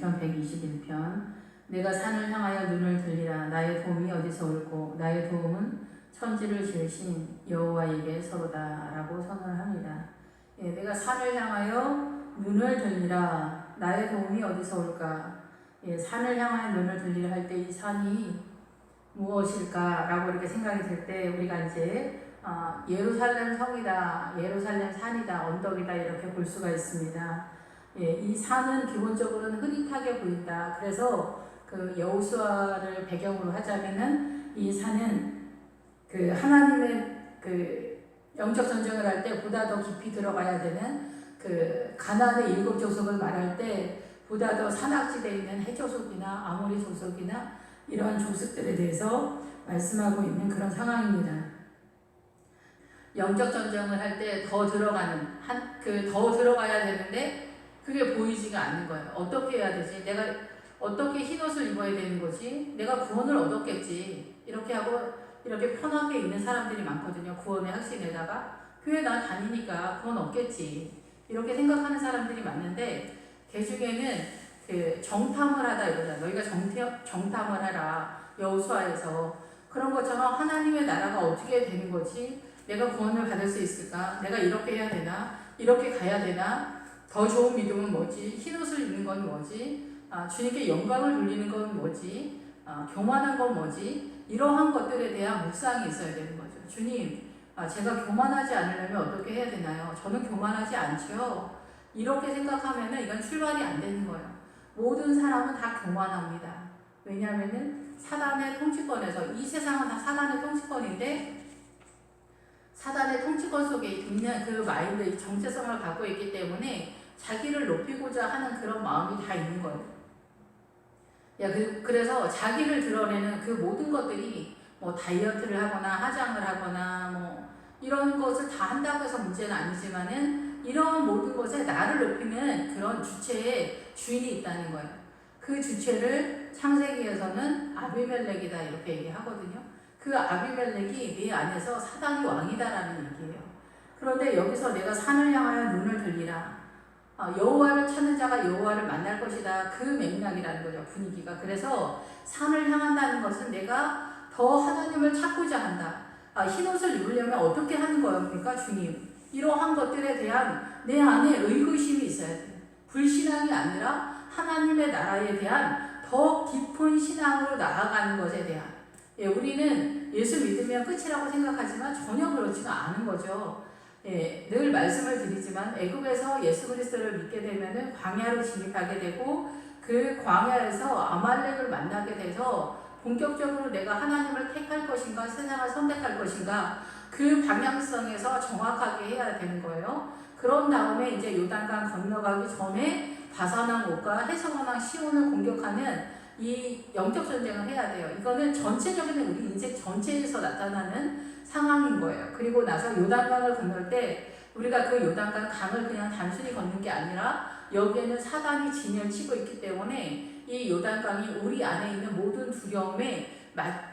시편 121편. 내가 산을 향하여 눈을 들리라. 나의 도움이 어디서 올고 나의 도움은 천지를 지으신 여호와에게서로다 라고 선언을 합니다. 예, 내가 산을 향하여 눈을 들리라. 나의 도움이 어디서 올까? 예, 산을 향하여 눈을 들리라 할 때 이 산이 무엇일까라고 이렇게 생각이 들 때 우리가 이제 예루살렘 성이다, 예루살렘 산이다, 언덕이다 이렇게 볼 수가 있습니다. 예, 이 산은 기본적으로는 흐릿하게 보인다. 그래서 그 여호수아를 배경으로 하자면은 이 산은 그 하나님의 그 영적 전쟁을 할 때 보다 더 깊이 들어가야 되는 그 가나안의 7 족속을 말할 때 보다 더 산악지대에 있는 해족속이나 아모리 족속이나 이러한 족속들에 대해서 말씀하고 있는 그런 상황입니다. 영적 전쟁을 할 때 더 들어가는 더 들어가야 되는데 그게 보이지가 않는 거예요. 어떻게 해야 되지? 내가 어떻게 흰옷을 입어야 되는 거지? 내가 구원을 얻었겠지. 이렇게 하고 이렇게 편하게 있는 사람들이 많거든요. 구원의 확신에다가 교회 나 다니니까 구원 얻겠지. 이렇게 생각하는 사람들이 많은데 그 중에는 그 정탐을 하다 이러잖아. 너희가 정탐을 해라. 여호수아에서 그런 것처럼 하나님의 나라가 어떻게 되는 거지? 내가 구원을 받을 수 있을까? 내가 이렇게 해야 되나? 이렇게 가야 되나? 더 좋은 믿음은 뭐지? 흰옷을 입는 건 뭐지? 주님께 영광을 돌리는 건 뭐지? 교만한 건 뭐지? 이러한 것들에 대한 묵상이 있어야 되는 거죠. 주님, 제가 교만하지 않으려면 어떻게 해야 되나요? 저는 교만하지 않죠. 이렇게 생각하면 이건 출발이 안 되는 거예요. 모든 사람은 다 교만합니다. 왜냐하면 사단의 통치권에서 이 세상은 다 사단의 통치권인데 사단의 통치권 속에 있는 그 마인드, 정체성을 갖고 있기 때문에 자기를 높이고자 하는 그런 마음이 다 있는 거예요. 그래서 자기를 드러내는 그 모든 것들이 뭐 다이어트를 하거나 화장을 하거나 뭐 이런 것을 다 한다고 해서 문제는 아니지만은 이런 모든 것에 나를 높이는 그런 주체의 주인이 있다는 거예요. 그 주체를 창세기에서는 아비멜렉이다 이렇게 얘기하거든요. 그 아비멜렉이 네 안에서 사단이 왕이다라는 얘기예요. 그런데 여기서 내가 산을 향하여 눈을 들리라. 여호와를 찾는 자가 여호와를 만날 것이다. 그 맥락이라는 거죠. 분위기가. 그래서 산을 향한다는 것은 내가 더 하나님을 찾고자 한다. 흰옷을 입으려면 어떻게 하는 거입니까? 주님. 이러한 것들에 대한 내 안에 의구심이 있어야 돼요. 불신앙이 아니라 하나님의 나라에 대한 더 깊은 신앙으로 나아가는 것에 대한 우리는 예수 믿으면 끝이라고 생각하지만 전혀 그렇지가 않은 거죠. 늘 말씀을 드리지만 애굽에서 예수 그리스도를 믿게 되면은 광야로 진입하게 되고 그 광야에서 아말렉을 만나게 돼서 본격적으로 내가 하나님을 택할 것인가 세상을 선택할 것인가 그 방향성에서 정확하게 해야 되는 거예요. 그런 다음에 이제 요단강 건너가기 전에 바산왕 옥과 해서원왕 시온을 공격하는 이 영적 전쟁을 해야 돼요. 이거는 전체적인 우리 인생 전체에서 나타나는 상황인 거예요. 그리고 나서 요단강을 건널 때 우리가 그 요단강 강을 그냥 단순히 걷는 게 아니라 여기에는 사단이 진열치고 있기 때문에 이 요단강이 우리 안에 있는 모든 두려움에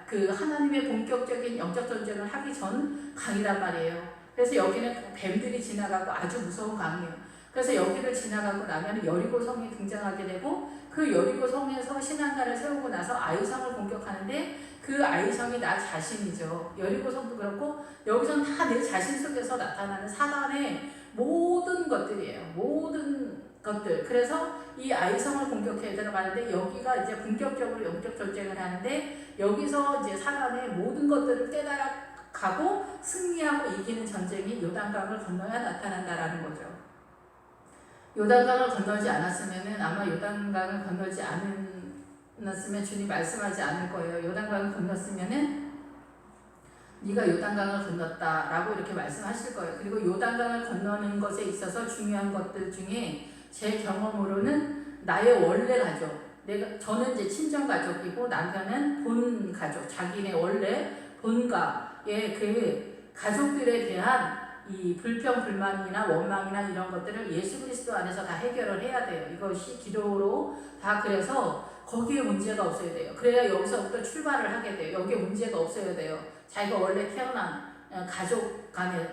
그 하나님의 본격적인 영적 전쟁을 하기 전 강이란 말이에요. 그래서 여기는 뱀들이 지나가고 아주 무서운 강이에요. 그래서 여기를 지나가고 나면 여리고 성이 등장하게 되고 그 여리고 성에서 신앙가를 세우고 나서 아이성을 공격하는데 그 아이성이 나 자신이죠. 여리고 성도 그렇고 여기서는 다 내 자신 속에서 나타나는 사단의 모든 것들이에요. 모든 것들. 그래서 이 아이성을 공격해 들어가는데 여기가 이제 본격적으로 영적 전쟁을 하는데 여기서 이제 사단의 모든 것들을 깨달아가고 승리하고 이기는 전쟁이 요단강을 건너야 나타난다라는 거죠. 요단강을 건너지 않았으면은 아마 요단강을 건너지 않았으면 주님 말씀하지 않을 거예요. 요단강을 건넜으면은 네가 요단강을 건넜다라고 이렇게 말씀하실 거예요. 그리고 요단강을 건너는 것에 있어서 중요한 것들 중에 제 경험으로는 나의 원래 가족, 저는 이제 친정 가족이고 남편은 본 가족, 자기네 원래 본가의 그 가족들에 대한 이 불평, 불만이나 원망이나 이런 것들을 예수 그리스도 안에서 다 해결을 해야 돼요. 이것이 기도로 다 그래서 거기에 문제가 없어야 돼요. 그래야 여기서부터 출발을 하게 돼요. 여기에 문제가 없어야 돼요. 자기가 원래 태어난 가족 간에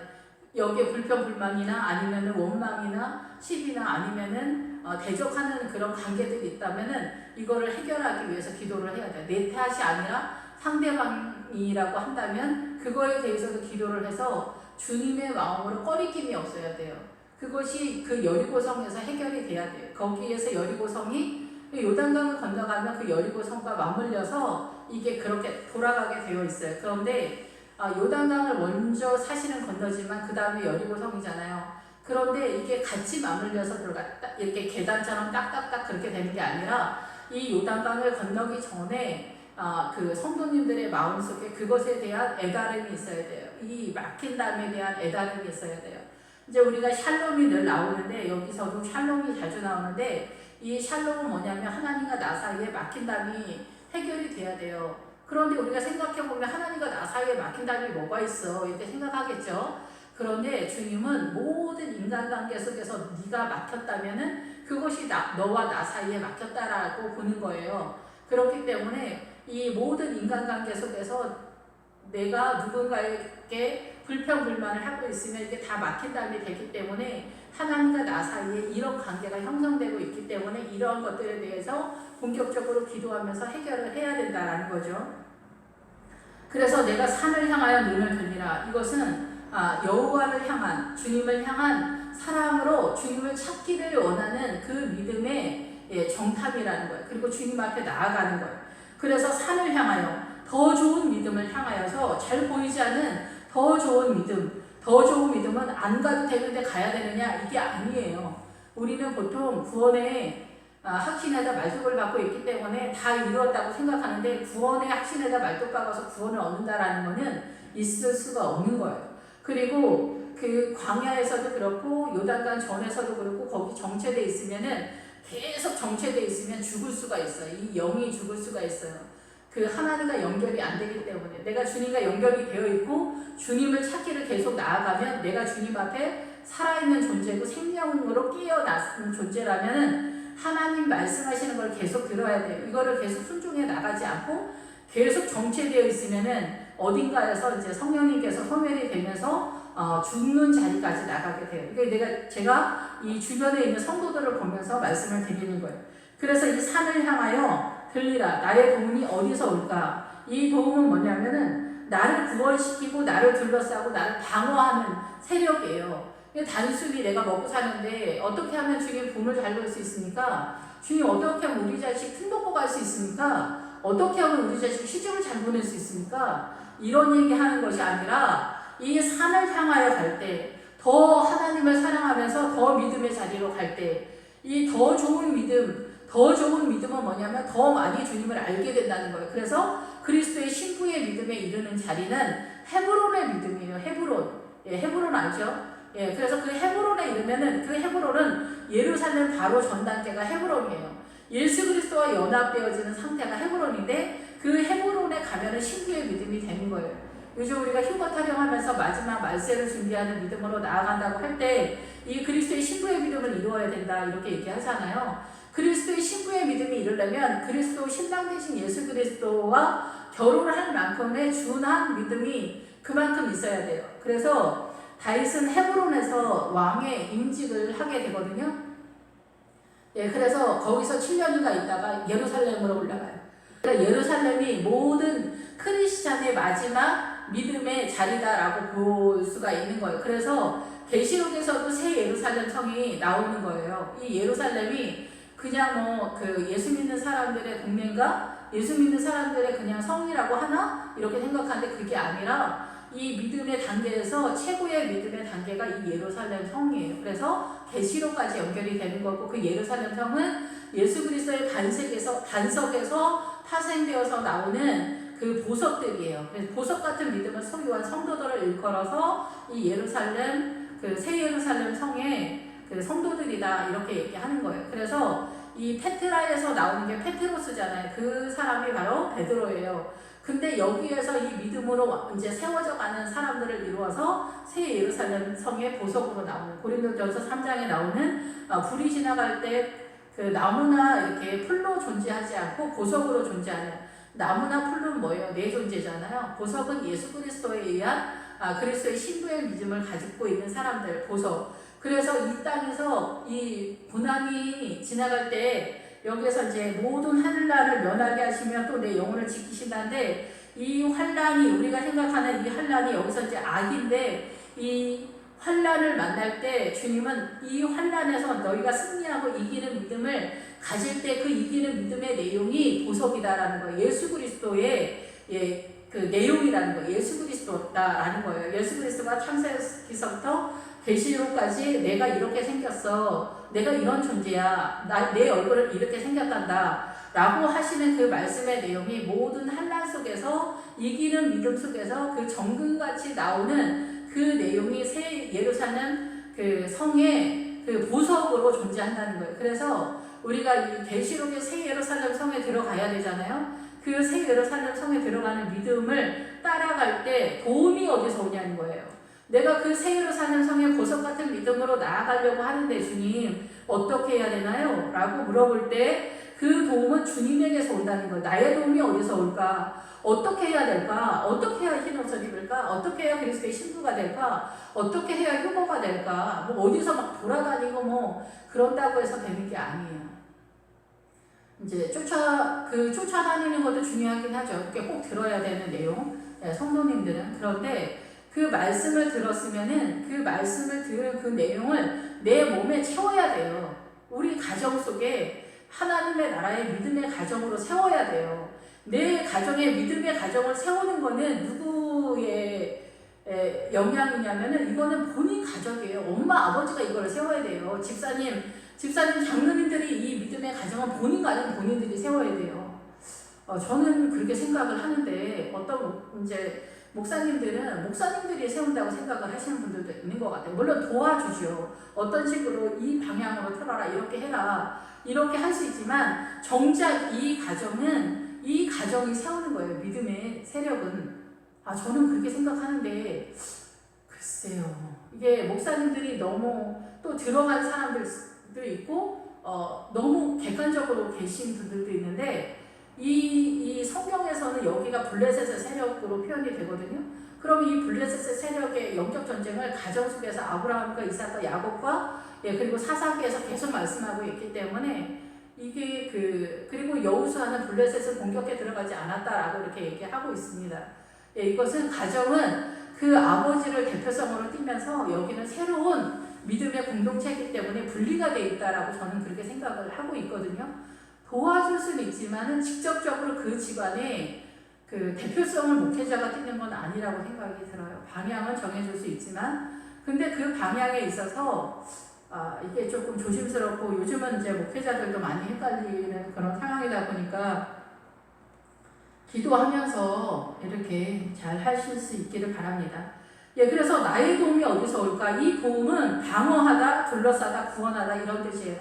여기에 불평, 불만이나 아니면은 원망이나 시비나 아니면은 대적하는 그런 관계들이 있다면은 이거를 해결하기 위해서 기도를 해야 돼요. 내 탓이 아니라 상대방이라고 한다면 그거에 대해서도 기도를 해서 주님의 마음으로 꺼리낌이 없어야 돼요. 그것이 그 여리고성에서 해결이 돼야 돼요. 거기에서 여리고성이 요단강을 건너가면 그 여리고성과 맞물려서 이게 그렇게 돌아가게 되어 있어요. 그런데 요단강을 먼저 사실은 건너지만 그 다음에 여리고성이잖아요. 그런데 이게 같이 맞물려서 들어갔다 이렇게 계단처럼 딱딱딱 그렇게 되는 게 아니라 이 요단강을 건너기 전에 그 성도님들의 마음속에 그것에 대한 애달음이 있어야 돼요. 이 막힌 담에 대한 애달음이 있어야 돼요. 이제 우리가 샬롬이 늘 나오는데 여기서도 샬롬이 자주 나오는데 이 샬롬은 뭐냐면 하나님과 나 사이에 막힌 담이 해결이 돼야 돼요. 그런데 우리가 생각해보면 하나님과 나 사이에 막힌 담이 뭐가 있어 이렇게 생각하겠죠. 그런데 주님은 모든 인간관계 속에서 네가 막혔다면은 그것이 너와 나 사이에 막혔다라고 보는 거예요. 그렇기 때문에 이 모든 인간관계 속에서 내가 누군가에게 불평불만을 하고 있으면 이게 다 막힌 담이 되기 때문에 하나님과 나 사이에 이런 관계가 형성되고 있기 때문에 이런 것들에 대해서 본격적으로 기도하면서 해결을 해야 된다라는 거죠. 그래서 내가 산을 향하여 눈을 들리라. 이것은 여호와를 향한 주님을 향한 사랑으로 주님을 찾기를 원하는 그 믿음의 정탐이라는 거예요. 그리고 주님 앞에 나아가는 거예요. 그래서 산을 향하여 더 좋은 믿음을 향하여서 잘 보이지 않는 더 좋은 믿음, 더 좋은 믿음은 안 가도 되는데 가야 되느냐 이게 아니에요. 우리는 보통 구원의 확신에다 말뚝을 받고 있기 때문에 다 이루었다고 생각하는데 구원의 확신에다 말뚝 박아서 구원을 얻는다라는 것은 있을 수가 없는 거예요. 그리고 그 광야에서도 그렇고 요단강 전에서도 그렇고 거기 정체돼 있으면은 계속 정체돼 있으면 죽을 수가 있어요. 이 영이 죽을 수가 있어요. 그 하나님과 연결이 안 되기 때문에 내가 주님과 연결이 되어 있고 주님을 찾기를 계속 나아가면 내가 주님 앞에 살아있는 존재고 생명으로 깨어나는 존재라면은 하나님 말씀하시는 걸 계속 들어야 돼요. 이거를 계속 순종해 나가지 않고 계속 정체되어 있으면은 어딘가에서 이제 성령님께서 소멸이 되면서 죽는 자리까지 나가게 돼요. 그러니까 제가 이 주변에 있는 성도들을 보면서 말씀을 드리는 거예요. 그래서 이 산을 향하여 들리라. 나의 도움이 어디서 올까? 이 도움은 뭐냐면은 나를 구원시키고 나를 둘러싸고 나를 방어하는 세력이에요. 단순히 내가 먹고 사는데 어떻게 하면 주님 봄을 잘 볼 수 있습니까? 주님 어떻게 하면 우리 자식 품 먹고 갈 수 있습니까? 어떻게 하면 우리 자식 시집을 잘 보낼 수 있습니까? 이런 얘기 하는 것이 아니라 이 산을 향하여 갈 때, 더 하나님을 사랑하면서 더 믿음의 자리로 갈 때, 이 더 좋은 믿음은 뭐냐면 더 많이 주님을 알게 된다는 거예요. 그래서 그리스도의 신부의 믿음에 이르는 자리는 헤브론의 믿음이에요. 헤브론 알죠? 그래서 그 헤브론에 이르면은 그 헤브론은 예루살렘 바로 전 단계가 헤브론이에요. 예수 그리스도와 연합되어지는 상태가 헤브론인데 그 헤브론에 가면은 신부의 믿음이 되는 거예요. 요즘 우리가 휴거 타령하면서 마지막 말세를 준비하는 믿음으로 나아간다고 할 때 이 그리스도의 신부의 믿음을 이루어야 된다 이렇게 얘기하잖아요. 그리스도의 신부의 믿음이 이르려면 그리스도 신랑 되신 예수 그리스도와 결혼을 할 만큼의 준한 믿음이 그만큼 있어야 돼요. 그래서 다윗은 헤브론에서 왕의 임직을 하게 되거든요. 그래서 거기서 7년인가 있다가 예루살렘으로 올라가요. 그러니까 예루살렘이 모든 크리스찬의 마지막 믿음의 자리다라고 볼 수가 있는 거예요. 그래서 계시록에서도 새 예루살렘 성이 나오는 거예요. 이 예루살렘이 그냥 그 예수 믿는 사람들의 동네인가? 예수 믿는 사람들의 그냥 성이라고 하나? 이렇게 생각하는데 그게 아니라 이 믿음의 단계에서 최고의 믿음의 단계가 이 예루살렘 성이에요. 그래서 계시록까지 연결이 되는 거고 그 예루살렘 성은 예수 그리스도의 반석에서 파생되어서 나오는 그 보석들이에요. 그래서 보석 같은 믿음을 소유한 성도들을 일컬어서 이 예루살렘 그 새 예루살렘 성의 그 성도들이다 이렇게 얘기하는 거예요. 그래서 이 페트라에서 나오는 게 페트로스잖아요. 그 사람이 바로 베드로예요. 근데 여기에서 이 믿음으로 이제 세워져 가는 사람들을 이루어서 새 예루살렘 성의 보석으로 나오는 고린도전서 3장에 나오는 불이 지나갈 때 그 나무나 이렇게 풀로 존재하지 않고 보석으로 존재하는 나무나 풀은 뭐예요? 내 존재잖아요. 보석은 예수 그리스도에 의한 그리스도의 신부의 믿음을 가지고 있는 사람들 보석. 그래서 이 땅에서 이 고난이 지나갈 때 여기에서 이제 모든 환난을 면하게 하시며 또 내 영혼을 지키신다는데, 이 환난이 우리가 생각하는 이 환난이 여기서 이제 악인데, 이 환난을 만날 때 주님은 이 환난에서 너희가 승리하고 이기는 믿음을 가질 때 그 이기는 믿음의 내용이 보석이다라는 거예요. 예수 그리스도의 그 내용이라는 거예요. 예수 그리스도다라는 거예요. 예수 그리스도가 창세기서부터 계시록까지 내가 이렇게 생겼어, 내가 이런 존재야, 내 얼굴을 이렇게 생겼단다 라고 하시는 그 말씀의 내용이 모든 환난 속에서, 이기는 믿음 속에서 그 정금같이 나오는 그 내용이 새 예루살렘 그 성의 그 보석으로 존재한다는 거예요. 그래서 우리가 이 계시록의 새 예루살렘 성에 들어가야 되잖아요. 그 새 예루살렘 성에 들어가는 믿음을 따라갈 때 도움이 어디서 오냐는 거예요. 내가 그 새 예루살렘 성의 보석 같은 믿음으로 나아가려고 하는데 주님 어떻게 해야 되나요? 라고 물어볼 때 그 도움은 주님에게서 온다는 거예요. 나의 도움이 어디서 올까? 어떻게 해야 될까? 어떻게 해야 흰 옷을 입을까? 어떻게 해야 그리스도의 신부가 될까? 어떻게 해야 효모가 될까? 뭐 어디서 막 돌아다니고 뭐 그런다고 해서 되는 게 아니에요. 이제 쫓아다니는 것도 중요하긴 하죠. 그게 꼭 들어야 되는 내용. 네, 성도님들은. 그런데 그 말씀을 들었으면은 그 말씀을 들은 그 내용을 내 몸에 채워야 돼요. 우리 가정 속에 하나님의 나라의 믿음의 가정으로 세워야 돼요. 내 가정의 믿음의 가정을 세우는 거는 누구의 영향이냐면은 이거는 본인 가족이에요. 엄마, 아버지가 이걸 세워야 돼요. 집사님, 장로님들이 이 믿음의 가정은 본인 가정 본인들이 세워야 돼요. 저는 그렇게 생각을 하는데 어떤 이제 목사님들이 세운다고 생각을 하시는 분들도 있는 것 같아요. 물론 도와주죠. 어떤 식으로 이 방향으로 틀어라, 이렇게 해라, 이렇게 할 수 있지만 정작 이 가정이 세우는 거예요. 믿음의 세력은. 저는 그렇게 생각하는데 글쎄요. 이게 목사님들이 너무 또 들어간 사람들도 있고 너무 객관적으로 계신 분들도 있는데 이 성경에서는 여기가 블레셋의 세력으로 표현이 되거든요. 그럼 이 블레셋의 세력의 영적 전쟁을 가정 속에서 아브라함과 이삭과 야곱과 그리고 사사기에서 계속 말씀하고 있기 때문에 이게 그리고 여호수아는 블레셋을 공격해 들어가지 않았다라고 이렇게 얘기하고 있습니다. 이것은 가정은 그 아버지를 대표성으로 띠면서 여기는 새로운 믿음의 공동체이기 때문에 분리가 되어 있다라고 저는 그렇게 생각을 하고 있거든요. 도와줄 수는 있지만은 직접적으로 그 집안에 그 대표성을 목회자가 띠는 건 아니라고 생각이 들어요. 방향은 정해줄 수 있지만, 근데 그 방향에 있어서 이게 조금 조심스럽고 요즘은 이제 목회자들도 많이 헷갈리는 그런 상황이다 보니까 기도하면서 이렇게 잘 하실 수 있기를 바랍니다. 그래서 나의 도움이 어디서 올까? 이 도움은 방어하다, 둘러싸다, 구원하다 이런 뜻이에요.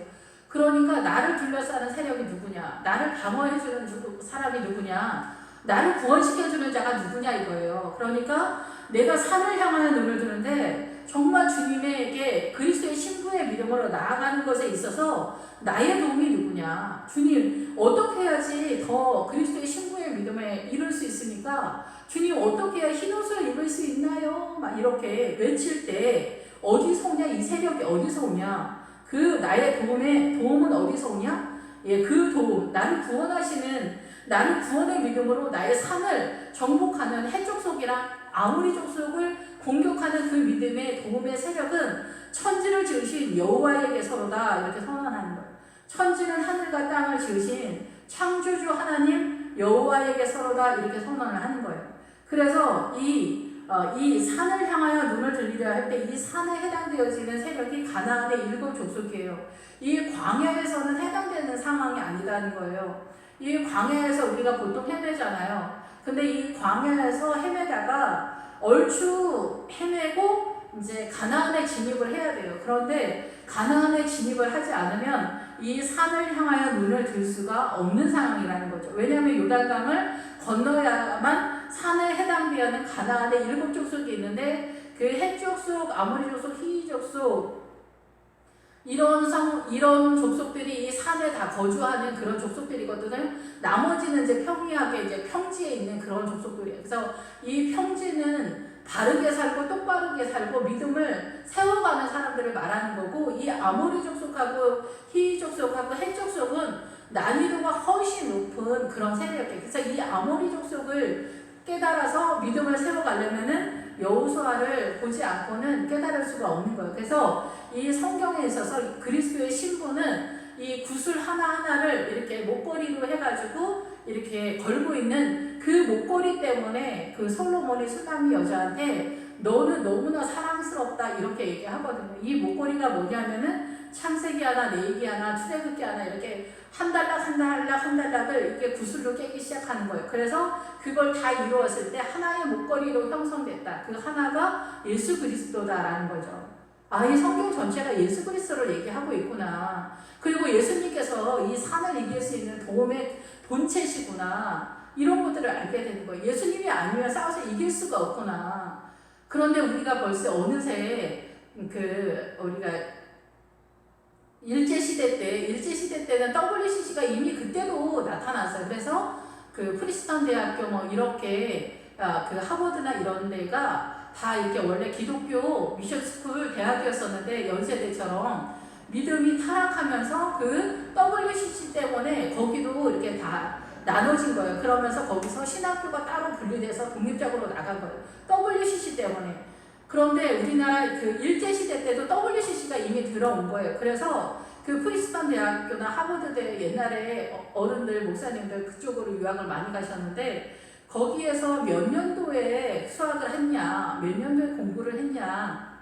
그러니까 나를 둘러싸는 세력이 누구냐? 나를 방어해주는 사람이 누구냐? 나를 구원시켜주는 자가 누구냐 이거예요. 그러니까 내가 산을 향하여 눈을 드는데 정말 주님에게 그리스도의 신부의 믿음으로 나아가는 것에 있어서 나의 도움이 누구냐? 주님 어떻게 해야지 더 그리스도의 신부의 믿음에 이룰 수 있습니까? 주님 어떻게 해야 흰옷을 입을 수 있나요? 막 이렇게 외칠 때 어디서 오냐? 이 세력이 어디서 오냐? 그 나의 도움은 어디서 오냐? 그 도움, 나를 구원의 믿음으로 나의 삶을 정복하는 해족속이랑 아모리 족속을 공격하는 그 믿음의 도움의 세력은 천지를 지으신 여호와에게서로다 이렇게 선언하는 거예요. 천지는 하늘과 땅을 지으신 창조주 하나님 여호와에게서로다 이렇게 선언을 하는 거예요. 그래서 이 산을 향하여 눈을 들리려 할 때 이 산에 해당되어지는 세력이 가나안의 7 족속이에요. 이 광야에서는 해당되는 상황이 아니라는 거예요. 이 광야에서 우리가 보통 헤매잖아요. 근데 이 광야에서 헤매다가 얼추 헤매고 이제 가나안에 진입을 해야 돼요. 그런데 가나안에 진입을 하지 않으면 이 산을 향하여 눈을 들 수가 없는 상황이라는 거죠. 왜냐하면 요단강을 건너야만 산에 해당되는 가나안의 7 족속이 있는데 그 헷 족속, 아모리 족속, 히위 족속 이런 족속들이 이 산에 다 거주하는 그런 족속들이거든요. 나머지는 이제 평이하게 이제 평지에 있는 그런 족속들이에요. 그래서 이 평지는 바르게 살고 똑바르게 살고 믿음을 세워가는 사람들을 말하는 거고, 이 아모리 족속하고 히 족속하고 헷 족속은 난이도가 훨씬 높은 그런 세대였게. 그래서 이 아모리 족속을 깨달아서 믿음을 세워가려면은 여호수아를 보지 않고는 깨달을 수가 없는 거예요. 그래서 이 성경에 있어서 그리스도의 신부는 이 구슬 하나하나를 이렇게 목걸이로 해가지고 이렇게 걸고 있는 그 목걸이 때문에 그 솔로몬이 수나미 여자한테 너는 너무나 사랑스럽다 이렇게 얘기하거든요. 이 목걸이가 뭐냐면은 창세기 하나, 내기 하나, 출애굽기 하나 이렇게 한 달락 한 달락 한 달락을 이렇게 구슬로 깨기 시작하는 거예요. 그래서 그걸 다 이루었을 때 하나의 목걸이로 형성됐다. 그 하나가 예수 그리스도다라는 거죠. 아, 이 성경 전체가 예수 그리스도를 얘기하고 있구나. 그리고 예수님께서 이 산을 이길 수 있는 도움의 본체시구나. 이런 것들을 알게 되는 거예요. 예수님이 아니면 싸워서 이길 수가 없구나. 그런데 우리가 벌써 어느새 우리가 일제시대 때는 WCC가 이미 그때도 나타났어요. 그래서 그 프리스턴 대학교 뭐 이렇게 그 하버드나 이런 데가 다 이렇게 원래 기독교 미션스쿨 대학이었었는데 연세대처럼 믿음이 타락하면서 그 WCC 때문에 거기도 이렇게 다 나눠진 거예요. 그러면서 거기서 신학교가 따로 분리돼서 독립적으로 나간 거예요. WCC 때문에. 그런데 우리나라 그 일제시대 때도 WCC가 이미 들어온 거예요. 그래서 그 프리스턴 대학교나 하버드대 옛날에 어른들, 목사님들 그쪽으로 유학을 많이 가셨는데 거기에서 몇 년도에 수학을 했냐, 몇 년도에 공부를 했냐,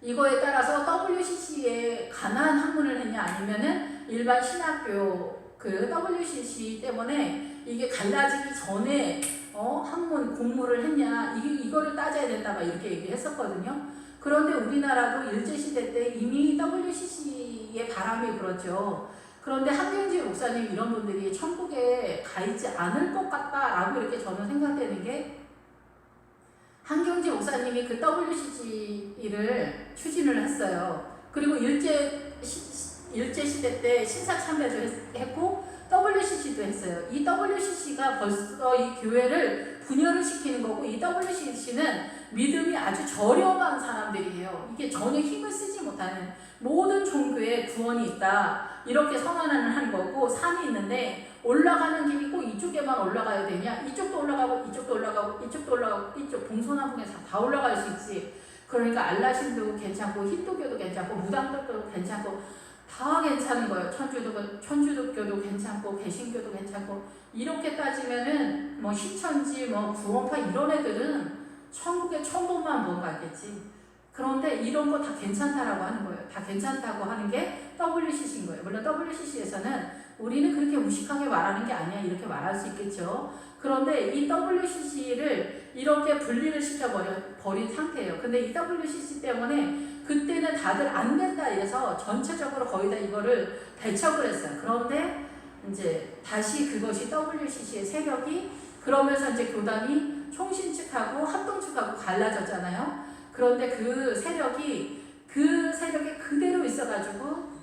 이거에 따라서 WCC에 관한 학문을 했냐 아니면은 일반 신학교 그 WCC 때문에 이게 갈라지기 전에 학문 공부를 했냐 이거를 따져야 된다 막 이렇게 얘기했었거든요. 그런데 우리나라도 일제시대 때 이미 WCC의 바람이 불었죠. 그런데 한경지 목사님 이런 분들이 천국에 가 있지 않을 것 같다라고 이렇게 저는 생각되는 게, 한경지 목사님이 그 WCC를 추진을 했어요. 그리고 일제시대 때 신사참배도 했고 WCC도 했어요. 이 WCC가 벌써 이 교회를 분열을 시키는 거고, 이 WCC는 믿음이 아주 저렴한 사람들이에요. 이게 전혀 힘을 쓰지 못하는, 모든 종교에 구원이 있다 이렇게 선언을 하는 거고, 산이 있는데 올라가는 길이 꼭 이쪽에만 올라가야 되냐, 이쪽도 올라가고 이쪽도 올라가고 이쪽도 올라가고 이쪽 동서남북에 다 올라갈 수 있지. 그러니까 알라신도 괜찮고 힌두교도 괜찮고 무당들도 괜찮고 다 괜찮은 거예요. 천주교도 괜찮고 개신교도 괜찮고, 이렇게 따지면은 뭐 신천지 뭐 구원파 이런 애들은 천국에 1000번만 번 가겠지. 그런데 이런 거 다 괜찮다라고 하는 거예요. 다 괜찮다고 하는 게 WCC인 거예요. 물론 WCC에서는 우리는 그렇게 무식하게 말하는 게 아니야 이렇게 말할 수 있겠죠. 그런데 이 WCC를 이렇게 분리를 시켜버린 상태예요. 근데 이 WCC 때문에 그때는 다들 안 된다 이래서 전체적으로 거의 다 이거를 배척을 했어요. 그런데 이제 다시 그것이 WCC의 세력이, 그러면서 이제 교단이 총신 측하고 합동 측하고 갈라졌잖아요. 그런데 그 세력이 그대로 있어가지고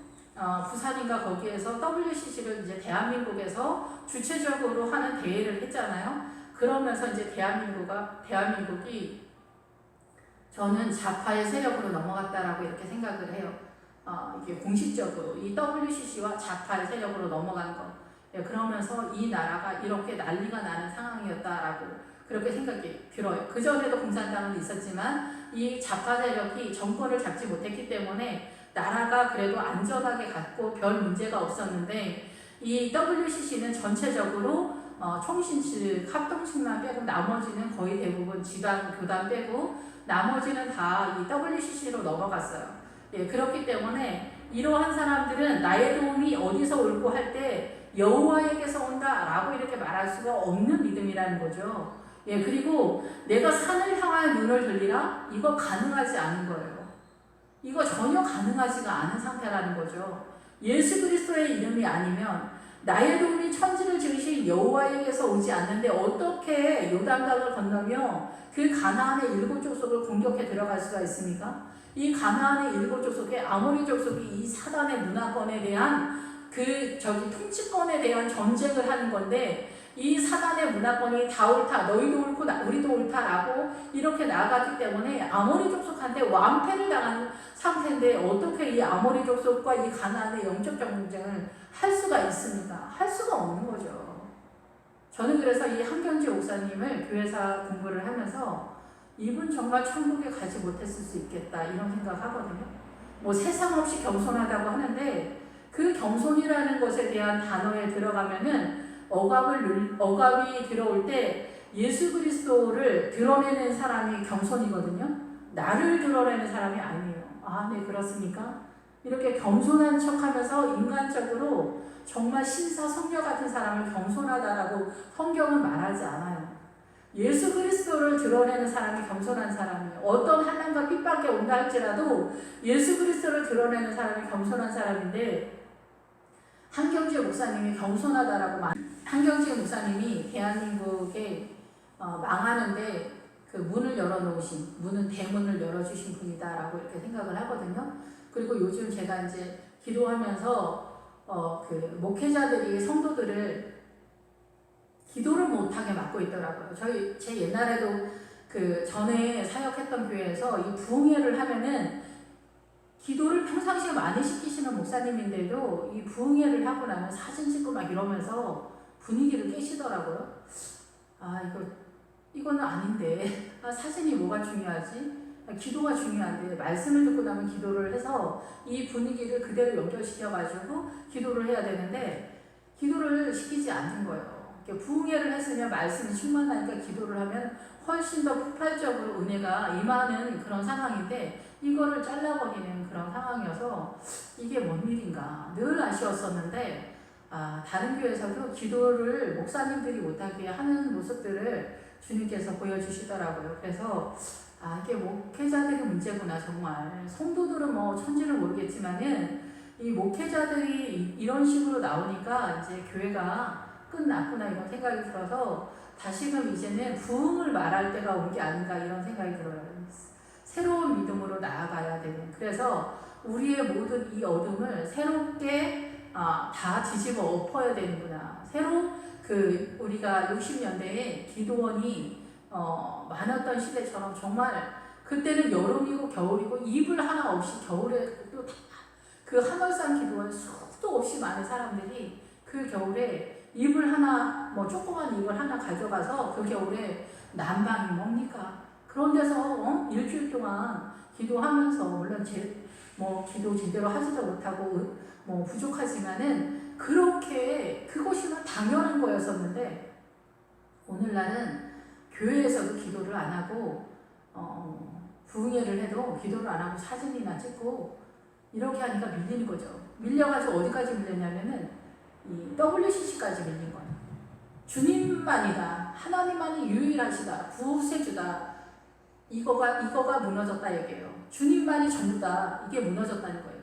부산인가 거기에서 WCC를 이제 대한민국에서 주체적으로 하는 대회를 했잖아요. 그러면서 이제 대한민국이 저는 좌파의 세력으로 넘어갔다라고 이렇게 생각을 해요. 이게 공식적으로 이 WCC와 좌파의 세력으로 넘어간 거. 예, 그러면서 이 나라가 이렇게 난리가 나는 상황이었다라고 그렇게 생각이 들어요. 그 전에도 공산당은 있었지만 이 좌파 세력이 정권을 잡지 못했기 때문에 나라가 그래도 안전하게 갔고 별 문제가 없었는데, 이 WCC는 전체적으로 총신측, 합동측만 빼고 나머지는 거의 대부분 지방 교단 빼고 나머지는 다 이 WCC로 넘어갔어요. 예, 그렇기 때문에 이러한 사람들은 나의 도움이 어디서 올고 할 때 여호와에게서 온다라고 이렇게 말할 수가 없는 믿음이라는 거죠. 예, 그리고 내가 산을 향하여 눈을 들리라? 이거 가능하지 않은 거예요. 이거 전혀 가능하지가 않은 상태라는 거죠. 예수 그리스도의 이름이 아니면 나의 도움이 천지를 지으신 여호와에게서 오지 않는데 어떻게 요단강을 건너며 그 가나안의 7족속을 공격해 들어갈 수가 있습니까? 이 가나안의 7족속에 아모리 족속이 이 사단의 문화권에 대한 통치권에 대한 전쟁을 하는 건데, 이 사단의 문화권이 다 옳다, 너희도 옳고 우리도 옳다라고 이렇게 나아갔기 때문에 아모리 족속한테 완패를 당한 상태인데 어떻게 이 아모리 족속과 이 가나안의 영적 경쟁을 할 수가 있습니까? 할 수가 없는 거죠. 저는 그래서 이 한경지 목사님을 교회사 공부를 하면서 이분 정말 천국에 가지 못했을 수 있겠다 이런 생각하거든요. 뭐 세상 없이 겸손하다고 하는데 그 겸손이라는 것에 대한 단어에 들어가면은 억압이 들어올 때 예수 그리스도를 드러내는 사람이 겸손이거든요. 나를 드러내는 사람이 아니에요. 아, 네, 그렇습니까? 이렇게 겸손한 척하면서 인간적으로 정말 신사성녀 같은 사람을 겸손하다라고 성경은 말하지 않아요. 예수 그리스도를 드러내는 사람이 겸손한 사람이에요. 어떤 환난과 핍박이 온다 할지라도 예수 그리스도를 드러내는 사람이 겸손한 사람인데 한경지 목사님이 겸손하다라고 한경지 목사님이 대한민국에 망하는데 그 문을 열어놓으신, 문은 대문을 열어주신 분이다라고 이렇게 생각을 하거든요. 그리고 요즘 제가 이제 기도하면서 그 목회자들이 성도들을 기도를 못하게 막고 있더라고요. 제 옛날에도 그 전에 사역했던 교회에서 이 부흥회를 하면은 기도를 평상시에 많이 시키시는 목사님인데도 이 부흥회를 하고 나면 사진 찍고 막 이러면서 분위기를 깨시더라고요. 아, 이거는 아닌데. 아, 사진이 뭐가 중요하지? 기도가 중요한데 말씀을 듣고 나면 기도를 해서 이 분위기를 그대로 연결시켜가지고 기도를 해야 되는데 기도를 시키지 않는 거예요. 부흥회를 했으면 말씀이 충만하니까 기도를 하면 훨씬 더 폭발적으로 은혜가 임하는 그런 상황인데 이거를 잘라버리는 그런 상황이어서 이게 뭔 일인가 늘 아쉬웠었는데 다른 교회에서도 기도를 목사님들이 못하게 하는 모습들을 주님께서 보여주시더라고요. 그래서 이게 목회자들이 문제구나. 정말 성도들은 뭐 천지를 모르겠지만은 이 목회자들이 이런 식으로 나오니까 이제 교회가 끝났구나 이런 생각이 들어서 다시금 이제는 부흥을 말할 때가 온 게 아닌가 이런 생각이 들어요. 새로운 믿음으로 나아가야 되는. 그래서 우리의 모든 이 어둠을 새롭게 다 뒤집어 엎어야 되는구나. 새로 우리가 60년대에 기도원이 많았던 시대처럼 정말 그때는 여름이고 겨울이고 이불 하나 없이 겨울에 또 그 하늘산 기도원 수도 없이 많은 사람들이 그 겨울에 이불 하나 뭐 조그만 이불 하나 가져가서 그 겨울에 난방이 뭡니까? 그런 데서 일주일 동안 기도하면서 물론 기도 제대로 하지도 못하고 뭐 부족하지만은 그렇게 그것이 당연한 거였었는데 오늘날은 교회에서도 기도를 안 하고 부흥회를 해도 기도를 안 하고 사진이나 찍고 이렇게 하니까 밀리는 거죠. 밀려가지고 어디까지 밀렸냐면은 이 WCC까지 밀린 거예요. 주님만이다. 하나님만이 유일하시다. 구세주다. 이거가 무너졌다 얘기예요. 주님만이 전부다. 이게 무너졌다는 거예요.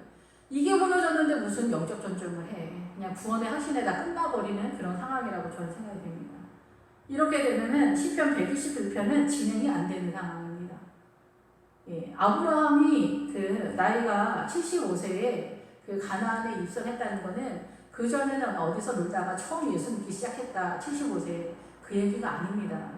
이게 무너졌는데 무슨 영적 전쟁을 해. 그냥 구원의 하신에다 끝나버리는 그런 상황이라고 저는 생각이 됩니다. 이렇게 되면은 시편 121편은 진행이 안 되는 상황입니다. 예, 아브라함이 그 나이가 75세에 그 가나안에 입성했다는 거는 그 전에는 어디서 놀다가 처음 예수 믿기 시작했다. 75세 그 얘기가 아닙니다.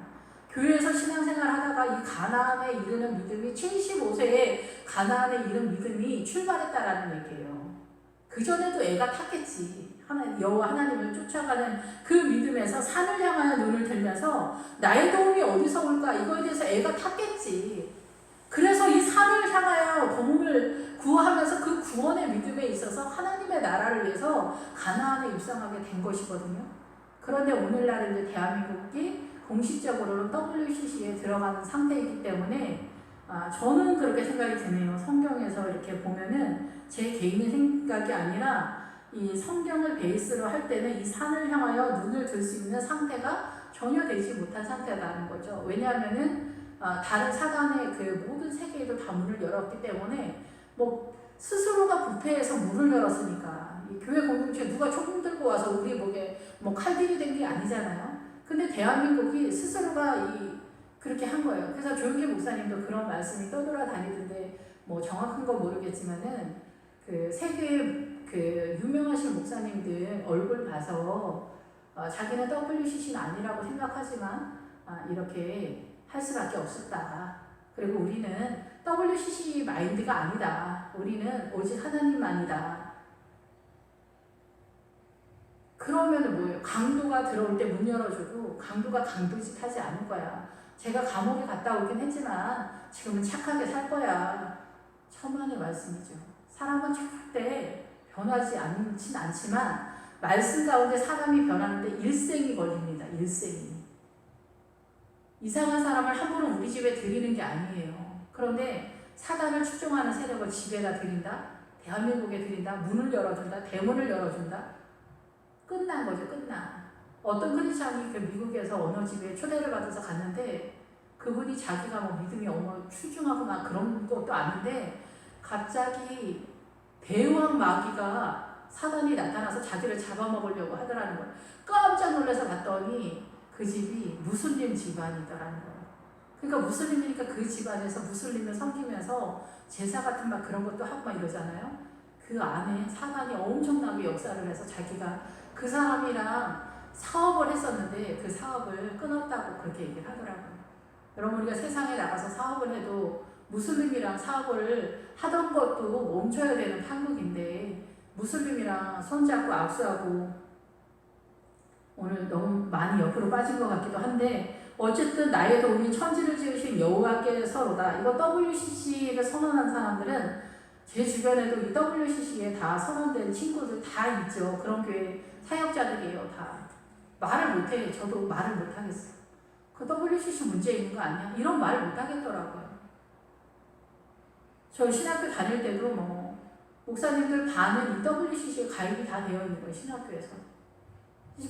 교회에서 신앙생활 하다가 이 가나안에 이르는 믿음이 75세에 가나안에 이른 믿음이 출발했다라는 얘기예요. 그 전에도 애가 탔겠지. 여호와 하나님을 쫓아가는 그 믿음에서 산을 향하여 눈을 들면서 나의 도움이 어디서 올까 이거에 대해서 애가 탔겠지. 그래서 이 산을 향하여 도움을 구하면서 그 구원의 믿음에 있어서 하나님의 나라를 위해서 가나안에 입성하게 된 것이거든요. 그런데 오늘날 이제 대한민국이 공식적으로는 WCC에 들어가는 상태이기 때문에 저는 그렇게 생각이 드네요. 성경에서 이렇게 보면은 제 개인의 생각이 아니라 이 성경을 베이스로 할 때는 이 산을 향하여 눈을 들 수 있는 상태가 전혀 되지 못한 상태라는 거죠. 왜냐하면은 다른 사단의 그 모든 세계에도 다 문을 열었기 때문에 뭐 스스로가 부패해서 문을 열었으니까 이 교회 공동체 누가 조금 들고 와서 우리 목에 뭐 칼들이 된 게 아니잖아요. 근데 대한민국이 스스로가 그렇게 한 거예요. 그래서 조용기 목사님도 그런 말씀이 떠돌아다니던데 뭐 정확한 건 모르겠지만은 그 세계 그 유명하신 목사님들 얼굴 봐서 자기는 WCC는 아니라고 생각하지만 이렇게 할 수밖에 없었다. 그리고 우리는 WCC 마인드가 아니다. 우리는 오직 하나님만이다. 그러면 뭐예요? 강도가 들어올 때 문 열어주고 강도가 강도짓 하지 않을 거야. 제가 감옥에 갔다 오긴 했지만 지금은 착하게 살 거야. 천만의 말씀이죠. 사람은 절대 변하지 않진 않지만 말씀 가운데 사람이 변하는데 일생이 걸립니다. 일생이. 이상한 사람을 함부로 우리 집에 들이는 게 아니에요. 그런데 사단을 추종하는 세력을 집에다 들인다? 대한민국에 들인다? 문을 열어준다? 대문을 열어준다? 끝난 거죠. 끝나. 어떤 크리스찬이 그 미국에서 어느 집에 초대를 받아서 갔는데 그분이 자기가 뭐 믿음이 출중하거나 그런 것도 아닌데 갑자기 대왕 마귀가 사단이 나타나서 자기를 잡아먹으려고 하더라는 거예요. 깜짝 놀라서 봤더니 그 집이 무슬림 집안이더라는 거예요. 그러니까 무슬림이니까 그 집안에서 무슬림을 섬기면서 제사 같은 막 그런 것도 하고 막 이러잖아요. 그 안에 사단이 엄청나게 역사를 해서 자기가 그 사람이랑 사업을 했었는데 그 사업을 끊었다고 그렇게 얘기를 하더라고요. 여러분 우리가 세상에 나가서 사업을 해도 무슬림이랑 사업을 하던 것도 멈춰야 되는 판국인데 무슬림이랑 손잡고 악수하고 오늘 너무 많이 옆으로 빠진 것 같기도 한데 어쨌든 나의 도움이 천지를 지으신 여호와께서로다. 이거 WCC를 선언한 사람들은 제 주변에도 이 WCC에 다 선언된 친구들 다 있죠. 그런 교회 사역자들이에요. 다 말을 못해. 저도 말을 못하겠어요. 그 WCC 문제 있는 거 아니야? 이런 말을 못하겠더라고요. 저 신학교 다닐 때도 뭐 목사님들 반은 이 WCC에 가입이 다 되어 있는 거예요. 신학교에서.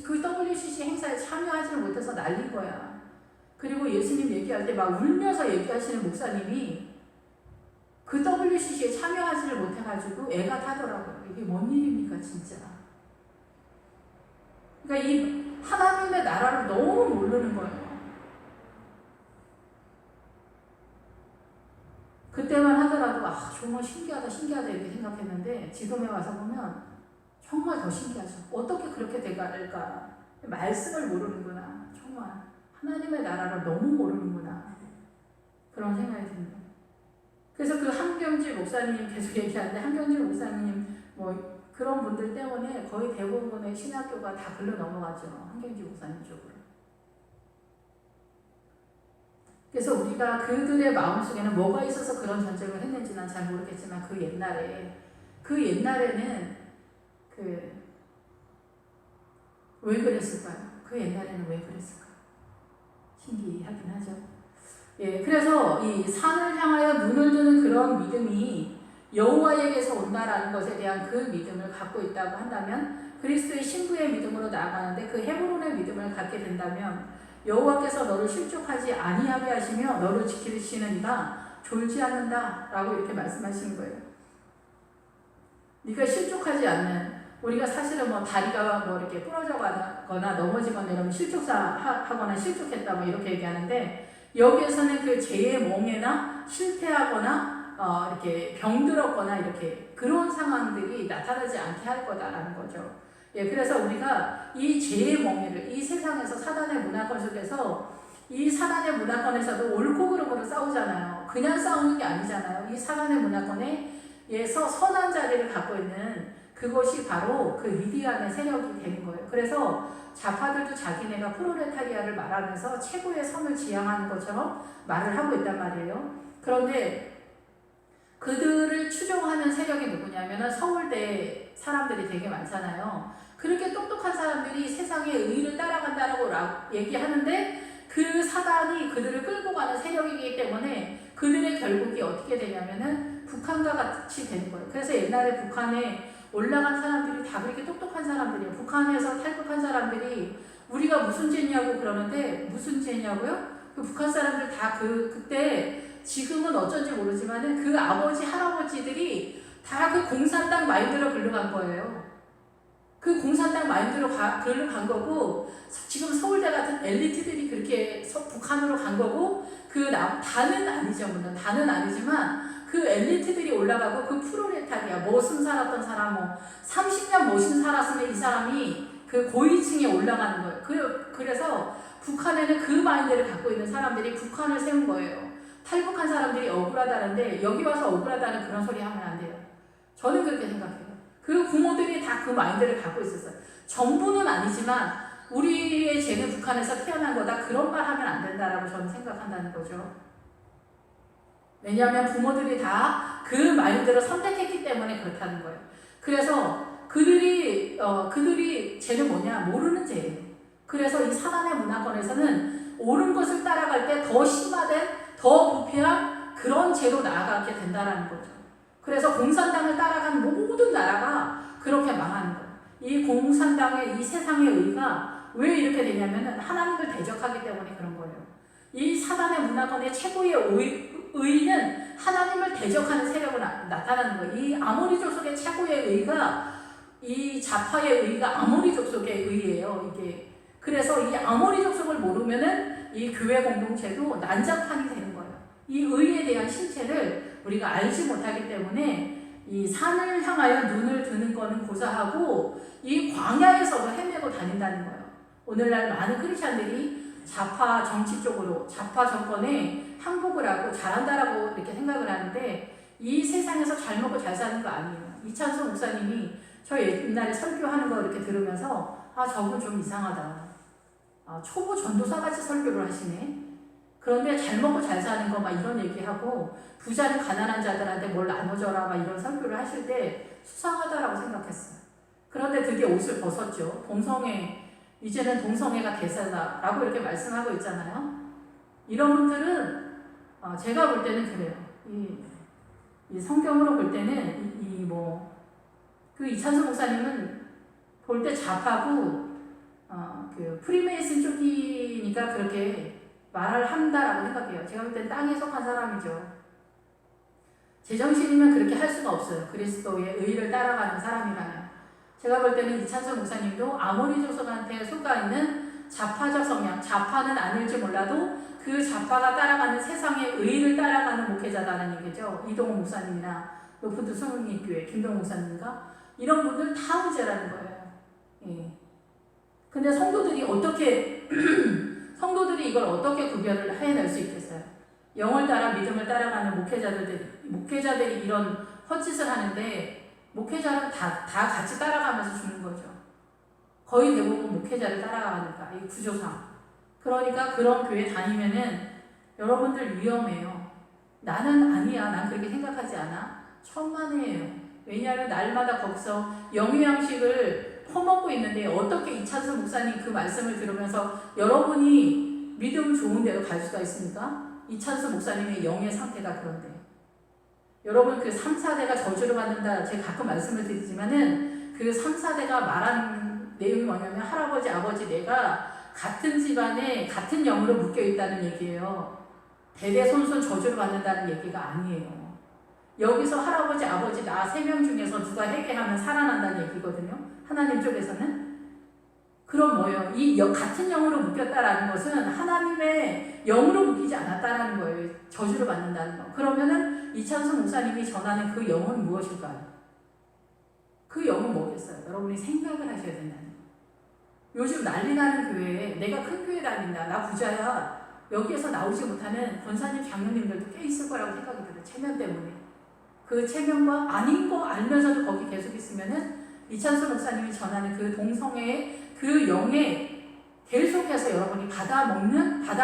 그 WCC 행사에 참여하지를 못해서 난린 거야. 그리고 예수님 얘기할 때 막 울면서 얘기하시는 목사님이 그 WCC에 참여하지를 못해가지고 애가 타더라고요. 이게 뭔 일입니까 진짜. 그러니까 이 하나님의 나라를 너무 모르는 거예요. 그때만 하더라도 정말 신기하다 이렇게 생각했는데 지금에 와서 보면 정말 더 신기하죠. 어떻게 그렇게 될까? 말씀을 모르는구나. 정말 하나님의 나라를 너무 모르는구나. 그런 생각이 듭니다. 그래서 그 한경지 목사님 계속 얘기하는데 한경지 목사님 뭐 그런 분들 때문에 거의 대부분의 신학교가 다 글로 넘어가죠. 한경지 목사님 쪽으로. 그래서 우리가 그들의 마음속에는 뭐가 있어서 그런 전쟁을 했는지 난 잘 모르겠지만 그 옛날에는 왜 그랬을까요? 그 옛날에는 왜 그랬을까요? 신기하긴 하죠. 예, 그래서 이 산을 향하여 눈을 드는 그런 믿음이 여호와에게서 온다라는 것에 대한 그 믿음을 갖고 있다고 한다면 그리스도의 신부의 믿음으로 나아가는데 그 헤브론의 믿음을 갖게 된다면 여호와께서 너를 실족하지 아니하게 하시며 너를 지키시는 이가 졸지 않는다라고 이렇게 말씀하시는 거예요. 네가 실족하지 않는 우리가 사실은 뭐 다리가 뭐 이렇게 부러져가거나 넘어지거나 이러면 실족하거나 실족했다 뭐 이렇게 얘기하는데 여기에서는 그 죄의 멍에나 실패하거나 이렇게 병들었거나 이렇게 그런 상황들이 나타나지 않게 할 거다라는 거죠. 예, 그래서 우리가 이 죄의 멍에를 이 세상에서 사단의 문화권 속에서 이 사단의 문화권에서도 옳고 그름으로 싸우잖아요. 그냥 싸우는 게 아니잖아요. 이 사단의 문화권에서 선한 자리를 갖고 있는 그것이 바로 그 미디안의 세력이 되는 거예요. 그래서 좌파들도 자기네가 프롤레타리아를 말하면서 최고의 선을 지향하는 것처럼 말을 하고 있단 말이에요. 그런데 그들을 추종하는 세력이 누구냐면 서울대 사람들이 되게 많잖아요. 그렇게 똑똑한 사람들이 세상의 의를 따라간다라고 얘기하는데 그 사단이 그들을 끌고 가는 세력이기 때문에 그들의 결국이 어떻게 되냐면은 북한과 같이 되는 거예요. 그래서 옛날에 북한에 올라간 사람들이 다 그렇게 똑똑한 사람들이에요. 북한에서 탈북한 사람들이 우리가 무슨 죄냐고 그러는데 무슨 죄냐고요? 그 북한 사람들 다 그때 지금은 어쩐지 모르지만은 그 아버지 할아버지들이 다 그 공산당 마인드로 글러간 거예요. 그 공산당 마인드로 글러간 거고 지금 서울대 같은 엘리트들이 그렇게 북한으로 간 거고 다는 아니죠. 물론 다는 아니지만 그 엘리트들이 올라가고 그 프롤레타리아 머슴 살았던 사람 30년 머슴 살았으면 이 사람이 그 고위층에 올라가는 거예요. 그래서 북한에는 그 마인드를 갖고 있는 사람들이 북한을 세운 거예요. 탈북한 사람들이 억울하다는데 여기 와서 억울하다는 그런 소리 하면 안 돼요. 저는 그렇게 생각해요. 그 부모들이 다 그 마인드를 갖고 있었어요. 전부는 아니지만 우리의 죄는 북한에서 태어난 거다. 그런 말 하면 안 된다라고 저는 생각한다는 거죠. 왜냐하면 부모들이 다 그 마인드를 선택했기 때문에 그렇다는 거예요. 그래서 그들이 죄는 뭐냐? 모르는 죄예요. 그래서 이 사단의 문화권에서는 옳은 것을 따라갈 때 더 심화된, 더 부패한 그런 죄로 나아가게 된다는 거죠. 그래서 공산당을 따라간 모든 나라가 그렇게 망하는 거예요. 이 공산당의 이 세상의 의가 왜 이렇게 되냐면은 하나님을 대적하기 때문에 그런 거예요. 이 사단의 문화권의 최고의 의는 하나님을 대적하는 세력으로 나타나는 거예요. 이 아모리 족속의 최고의 의가 이 좌파의 의가 아모리 족속의 의예요. 이게 그래서 이 아모리 족속을 모르면은 이 교회 공동체도 난장판이 되는 거예요. 이 의에 대한 실체를 우리가 알지 못하기 때문에 이 산을 향하여 눈을 드는 거는 고사하고 이 광야에서도 헤매고 다닌다는 거예요. 오늘날 많은 크리스찬들이 좌파 정치 쪽으로 좌파 정권에 항복을 하고 잘한다라고 이렇게 생각을 하는데 이 세상에서 잘 먹고 잘 사는 거 아니에요. 이찬수 목사님이 저 옛날에 설교하는 거 이렇게 들으면서 저분 좀 이상하다. 초보 전도사같이 설교를 하시네. 그런데 잘 먹고 잘 사는 거 막 이런 얘기하고 부자는 가난한 자들한테 뭘 나눠줘라 막 이런 설교를 하실 때 수상하다라고 생각했어요. 그런데 드디어 옷을 벗었죠. 이제는 동성애가 대세다라고 이렇게 말씀하고 있잖아요. 이런 분들은 제가 볼 때는 그래요. 이 성경으로 볼 때는 그 이찬수 목사님은 볼 때 좌파고 그 프리메이슨 쪽이니까 그렇게 말을 한다라고 생각해요. 제가 볼 땐 땅에 속한 사람이죠. 제정신이면 그렇게 할 수가 없어요. 그리스도의 의를 따라가는 사람이라면. 제가 볼 때는 이찬수 목사님도 아모리 족속한테 속아 있는 좌파적 성향, 좌파는 아닐지 몰라도 그 좌파가 따라가는 세상의 의를 따라가는 목회자다는 얘기죠. 이동호 목사님이나 노푸드 수문리교회 김동 목사님인가 이런 분들 다 문제라는 거예요. 예. 근데 성도들이 이걸 어떻게 구별을 해낼 수 있겠어요? 영을 따라 믿음을 따라가는 목회자들이 이런 헛짓을 하는데 목회자는 다 같이 따라가면서 죽는 거죠. 거의 대부분 목회자를 따라가니까 이 구조상. 그러니까 그런 교회 다니면은 여러분들 위험해요. 나는 아니야. 난 그렇게 생각하지 않아. 천만에요. 왜냐하면 날마다 거기서 영유양식을 퍼먹고 있는데 어떻게 이찬수 목사님 그 말씀을 들으면서 여러분이 믿음 좋은 데로 갈 수가 있습니까? 이찬수 목사님의 영의 상태가 그런데. 여러분 그 3, 4대가 저주를 받는다 제가 가끔 말씀을 드리지만은 그 3, 4대가 말하는 내용이 뭐냐면 할아버지 아버지 내가 같은 집안에 같은 영으로 묶여 있다는 얘기예요. 대대손손 저주를 받는다는 얘기가 아니에요. 여기서 할아버지 아버지 나 3명 중에서 누가 회개하면 살아난다는 얘기거든요. 하나님 쪽에서는. 그럼 뭐예요? 같은 영으로 묶였다라는 것은 하나님의 영으로 묶이지 않았다라는 거예요. 저주를 받는다는 거. 그러면은 이찬수 목사님이 전하는 그 영은 무엇일까요? 그 영은 뭐겠어요? 여러분이 생각을 하셔야 된다는 거예요. 요즘 난리 나는 교회에 내가 큰 교회 다닌다. 나 부자야. 여기에서 나오지 못하는 권사님 장로님들도 꽤 있을 거라고 생각이 들어요. 체면 때문에. 그 체면과 아닌 거 알면서도 거기 계속 있으면은 이찬수 목사님이 전하는 그 동성애의 그 영에 계속해서 여러분이 받아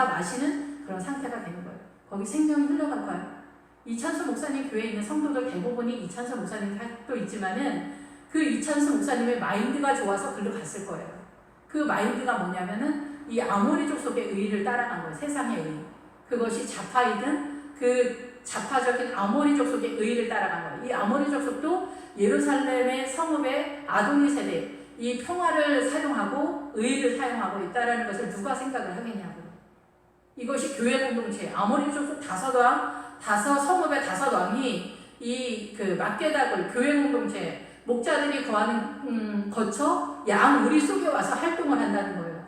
마시는 그런 상태가 되는 거예요. 거기 생명이 흘러갈까요? 이찬수 목사님 교회에 있는 성도들 대부분이 이찬수 목사님 탓도 있지만은 그 이찬수 목사님의 마인드가 좋아서 글로 갔을 거예요. 그 마인드가 뭐냐면은 이 아모리 족속의 의를 따라간 거예요. 세상의 의. 그것이 좌파이든 그 좌파적인 아모리 족속의 의를 따라간 거예요. 이 아모리 족속도 예루살렘의 성읍의 아도니 세대 이 평화를 사용하고 의를 사용하고 있다는 것을 누가 생각을 하겠냐고요. 이것이 교회 공동체 아모리 족속 5 성읍의 5왕이 이 그 막게닥을 교회 공동체 목자들이 거쳐 양 우리 속에 와서 활동을 한다는 거예요.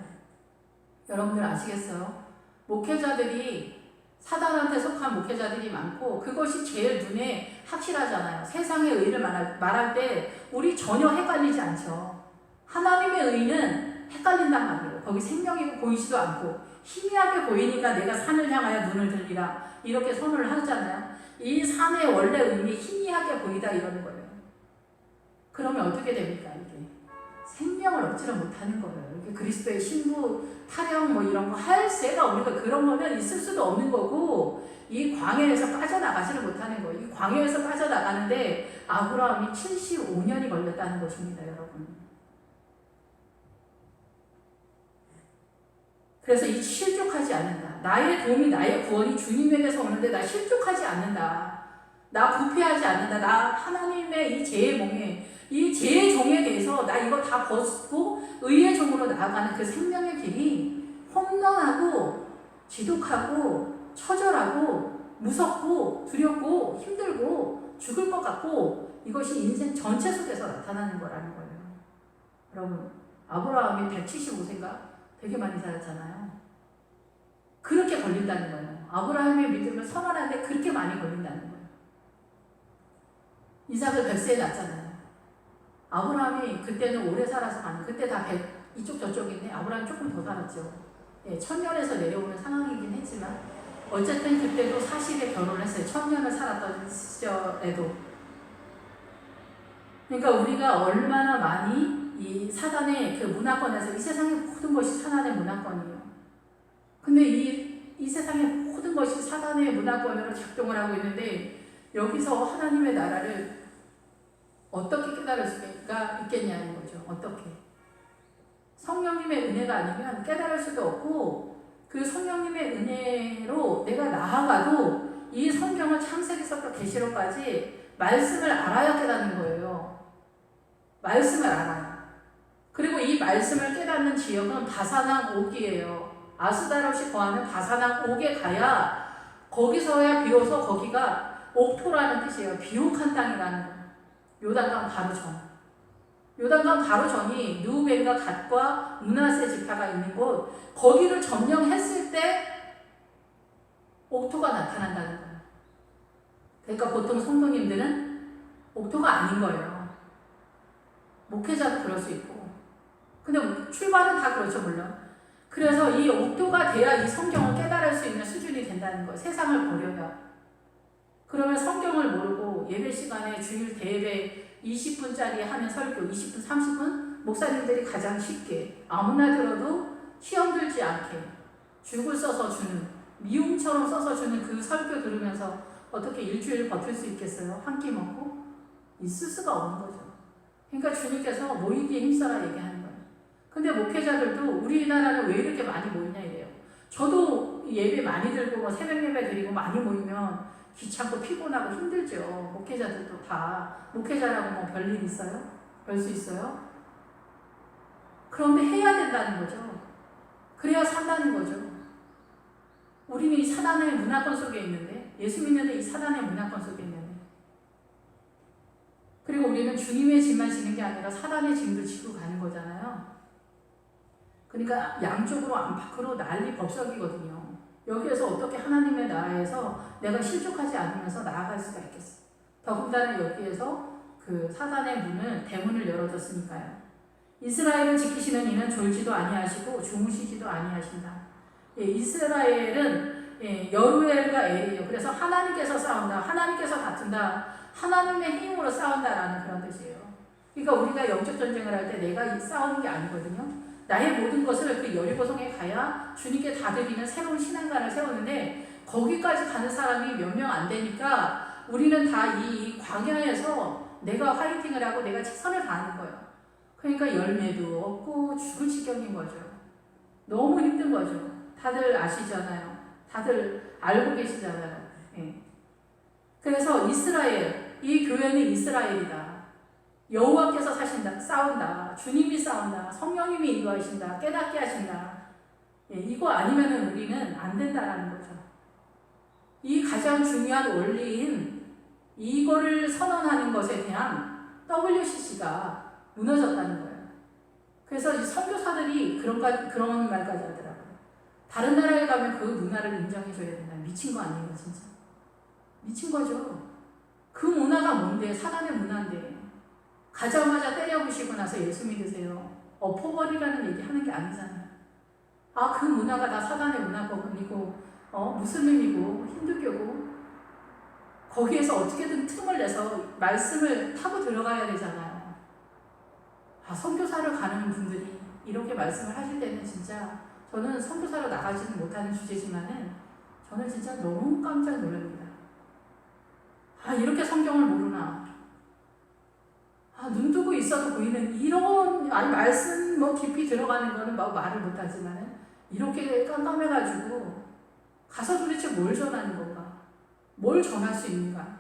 여러분들 아시겠어요? 목회자들이 사단한테 속한 목회자들이 많고 그것이 제일 눈에 확실하잖아요. 세상의 의를 말할 때 우리 전혀 헷갈리지 않죠. 하나님의 의는 헷갈린단 말이에요. 거기 생명이 보이지도 않고 희미하게 보이니까 내가 산을 향하여 눈을 들리라 이렇게 선언을 하잖아요. 이 산의 원래 의미 희미하게 보이다 이러는 거예요. 그러면 어떻게 됩니까? 이게 생명을 얻지를 못하는 거예요. 이렇게 그리스도의 신부 타령 뭐 이런 거 할 새가 우리가 그런 거는 있을 수도 없는 거고 이 광야에서 빠져나가지를 못하는 거예요. 이 광야에서 빠져나가는데 아브라함이 75년이 걸렸다는 것입니다, 여러분. 그래서 이 실족하지 않는다. 나의 도움이 나의 구원이 주님에게서 오는데 나 실족하지 않는다. 나 부패하지 않는다. 나 하나님의 이 죄의 몽에 이 죄의 종에 대해서 나 이거 다 벗고 의의 종으로 나아가는 그 생명의 길이 험난하고 지독하고 처절하고 무섭고 두렵고 힘들고 죽을 것 같고 이것이 인생 전체 속에서 나타나는 거라는 거예요. 여러분 아브라함이 175세인가 되게 많이 살았잖아요. 그렇게 걸린다는 거예요. 아브라함의 믿음을 선언하는데 그렇게 많이 걸린다는 거예요. 이삭을 100세에 낳았잖아요. 아브라함이 그때는 오래 살아서 가는 그때 다 100, 이쪽 저쪽인데 아브라함이 조금 더 살았죠. 예, 1000년에서 내려오는 상황이긴 했지만 어쨌든 그때도 40에 결혼을 했어요. 1000년을 살았던 시절에도. 그러니까 우리가 얼마나 많이 이 사단의 그 문화권에서 이 세상의 모든 것이 사단의 문화권이에요. 근데 이 세상의 모든 것이 사단의 문화권으로 작동을 하고 있는데 여기서 하나님의 나라를 어떻게 깨달을 수가 있겠냐는 거죠. 어떻게. 성령님의 은혜가 아니면 깨달을 수도 없고 그 성령님의 은혜로 내가 나아가도 이 성경을 창세기서부터 계시록까지 말씀을 알아야 깨닫는 거예요. 말씀을 알아요. 그리고 이 말씀을 깨닫는 지역은 바사랑 옥이에요. 아스다롯이 거하는 바사랑 옥에 가야 거기서야 비로소 거기가 옥토라는 뜻이에요. 비옥한 땅이라는 거예요. 요단강 바로 전. 요단강 바로 전이 느우벤과 갓과 므낫세 지파가 있는 곳 거기를 점령했을 때 옥토가 나타난다는 거예요. 그러니까 보통 성도님들은 옥토가 아닌 거예요. 목회자도 그럴 수 있고 근데 출발은 다 그렇죠 물론. 그래서 이 옥토가 돼야 이 성경을 깨달을 수 있는 수준이 된다는 거예요. 세상을 버려야. 그러면 성경을 모르고 예배 시간에 주일 대예배 20분짜리 하는 설교 20분 30분 목사님들이 가장 쉽게 아무나 들어도 시험 들지 않게 죽을 써서 주는 미움처럼 써서 주는 그 설교 들으면서 어떻게 일주일 버틸 수 있겠어요? 한 끼 먹고? 있을 수가 없는 거죠. 그러니까 주님께서 모이기에 힘써라 얘기하는 거예요. 근데 목회자들도 우리나라는 왜 이렇게 많이 모이냐 이래요. 저도 예배 많이 들고 뭐 새벽 예배 드리고 많이 모이면 귀찮고 피곤하고 힘들죠. 목회자들도 다. 목회자라고 뭐 별일 있어요? 별 수 있어요? 그런데 해야 된다는 거죠. 그래야 산다는 거죠. 우리는 이 사단의 문화권 속에 있는데 예수 믿는데 이 사단의 문화권 속에 있는데 그리고 우리는 주님의 짐만 지는 게 아니라 사단의 짐도 지고 가는 거잖아요. 그러니까 양쪽으로 안팎으로 난리 법석이거든요. 여기에서 어떻게 하나님의 나라에서 내가 실족하지 않으면서 나아갈 수가 있겠어. 더군다나 여기에서 그 사단의 문을 대문을 열어줬으니까요. 이스라엘을 지키시는 이는 졸지도 아니하시고 주무시지도 아니하신다. 예, 이스라엘은 여루엘과 엘이에요. 그래서 하나님께서 싸운다. 하나님께서 다툰다. 하나님의 힘으로 싸운다라는 그런 뜻이에요. 그러니까 우리가 영적 전쟁을 할 때 내가 싸우는 게 아니거든요. 나의 모든 것을 그 여리고성에 가야 주님께 다 드리는 새로운 신앙관을 세우는데 거기까지 가는 사람이 몇 명 안 되니까 우리는 다 이 광야에서 내가 화이팅을 하고 내가 최선을 다하는 거예요. 그러니까 열매도 없고 죽을 지경인 거죠. 너무 힘든 거죠. 다들 아시잖아요. 다들 알고 계시잖아요. 예. 그래서 이스라엘, 이 교회는 이스라엘이다. 여호와께서 사신다, 싸운다, 주님이 싸운다, 성령님이 인도하신다, 깨닫게 하신다. 예, 이거 아니면은 우리는 안 된다라는 거죠. 이 가장 중요한 원리인 이거를 선언하는 것에 대한 WCC가 무너졌다는 거예요. 그래서 이 선교사들이 그런 말까지 하더라고요. 다른 나라에 가면 그 문화를 인정해줘야 된다. 미친 거 아니에요, 진짜. 미친 거죠. 그 문화가 뭔데? 사단의 문화인데. 가자마자 때려부시고 나서 예수 믿으세요. 엎어버리라는 얘기 하는 게 아니잖아요. 아, 그 문화가 다 사단의 문화이고, 무슬림이고, 힌두교고, 거기에서 어떻게든 틈을 내서 말씀을 타고 들어가야 되잖아요. 아, 선교사를 가는 분들이 이렇게 말씀을 하실 때는 진짜 저는 선교사로 나가지는 못하는 주제지만은 저는 진짜 너무 깜짝 놀랍니다. 아, 이렇게 성경을 모르나. 아, 눈 뜨고 있어도 보이는 이런, 아니, 말씀 깊이 들어가는 거는 말을 못하지만은 이렇게 깜깜해가지고 가서 도대체 뭘 전하는 건가? 뭘 전할 수 있는가?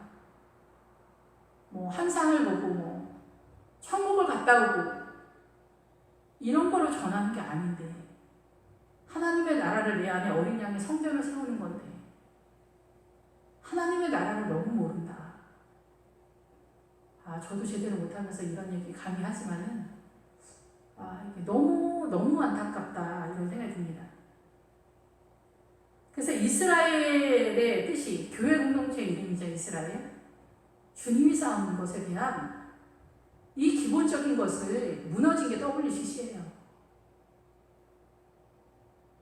환상을 보고, 천국을 갔다 오고, 이런 거로 전하는 게 아닌데, 하나님의 나라를 내 안에 어린 양의 성전을 세우는 건데, 하나님의 나라를 너무 모른다. 아, 저도 제대로 못하면서 이런 얘기 감히 하지만은, 이게 너무 안타깝다, 이런 생각이 듭니다. 그래서 이스라엘의 뜻이, 교회 공동체 이름이죠, 이스라엘. 주님이 쌓은 것에 대한 이 기본적인 것을 무너진 게 WCC예요.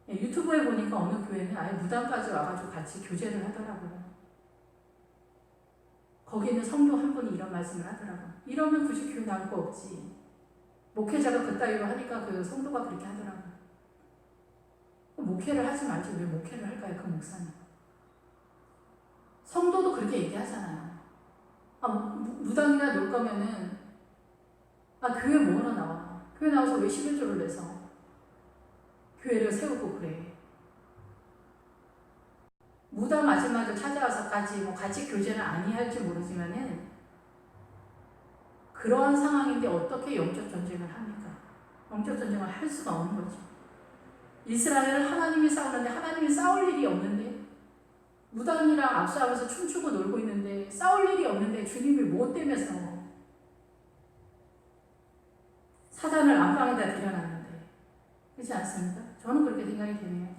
유튜브에 보니까 어느 교회는 아예 무당까지 와가지고 같이 교제를 하더라고요. 거기는 성도 한 분이 이런 말씀을 하더라고요. 이러면 굳이 교회 나올 거 없지. 목회자가 그따위로 하니까 그 성도가 그렇게 하더라고요. 목회를 하지 말지 왜 목회를 할까요, 그 목사님? 성도도 그렇게 얘기하잖아요. 아, 무당이나 놀 거면은, 아, 교회 뭐하러 나와? 교회 나와서 왜 11조를 내서 교회를 세우고 그래? 무당 아줌마들 찾아와서까지 같이 교제는 아니할지 모르지만은 그러한 상황인데 어떻게 영적 전쟁을 합니까? 영적 전쟁을 할 수가 없는 거죠. 이스라엘을 하나님이 싸우는데 하나님이 싸울 일이 없는데, 무당이랑 압수하면서 춤추고 놀고 있는데 싸울 일이 없는데 주님이 뭐 때면서 사단을 안방에다 들여놨는데, 그렇지 않습니까? 저는 그렇게 생각이 되네요.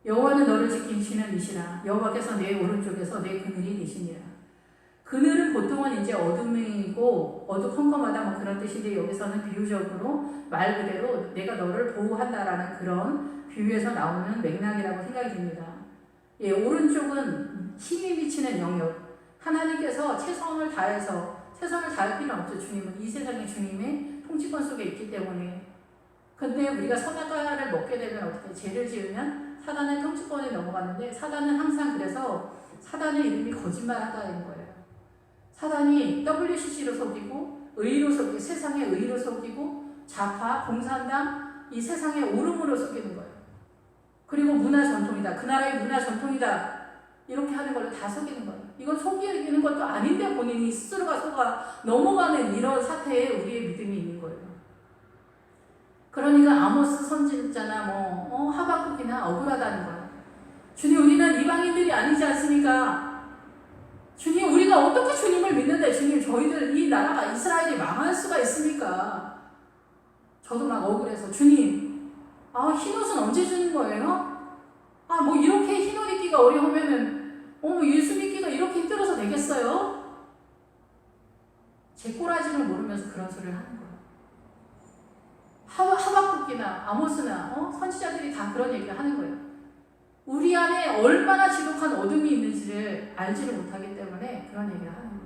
여호와는 너를 지키시는 이시라. 여호와께서 내 오른쪽에서 내 그늘이 되시니라. 그늘은 보통은 이제 어둠이고 어두컴컴하다 그런 뜻인데, 여기서는 비유적으로 말 그대로 내가 너를 보호한다라는 그런 비유에서 나오는 맥락이라고 생각이 듭니다. 예, 오른쪽은 힘이 미치는 영역. 하나님께서 최선을 다할 필요는 없죠. 주님은 이 세상의 주님의 통치권 속에 있기 때문에. 근데 우리가 선악과를 먹게 되면 어떻게, 죄를 지으면 사단의 통치권에 넘어가는데, 사단은 항상 그래서 사단의 이름이 거짓말하다인 거예요. 사단이 WCC로 속이고, 의로 속이고, 세상의 의로 속이고, 좌파, 공산당, 이 세상의 오름으로 속이는 거예요. 그리고 문화 전통이다. 그 나라의 문화 전통이다. 이렇게 하는 걸로 다 속이는 거예요. 이건 속이는 것도 아닌데 본인이 스스로가 속아 넘어가는 이런 사태에 우리의 믿음이 있는 거예요. 그러니까 아모스 선지자나 하박국이나 억울하다는 거예요. 주님, 우리는 이방인들이 아니지 않습니까? 주님, 우리가 어떻게 주님을 믿는데 주님, 저희들 이 나라가 이스라엘이 망할 수가 있습니까? 저도 막 억울해서, 주님, 흰옷은 언제 주는 거예요? 이렇게 흰옷 입기가 어려우면은, 예수 믿기가 이렇게 힘들어서 되겠어요? 제 꼬라지를 모르면서 그런 소리를 하는 거예요. 하박국이나 아모스나 선지자들이 다 그런 얘기를 하는 거예요. 우리 안에 얼마나 지독한 어둠이 있는지를 알지를 못하기 때문에 그런 얘기를 하는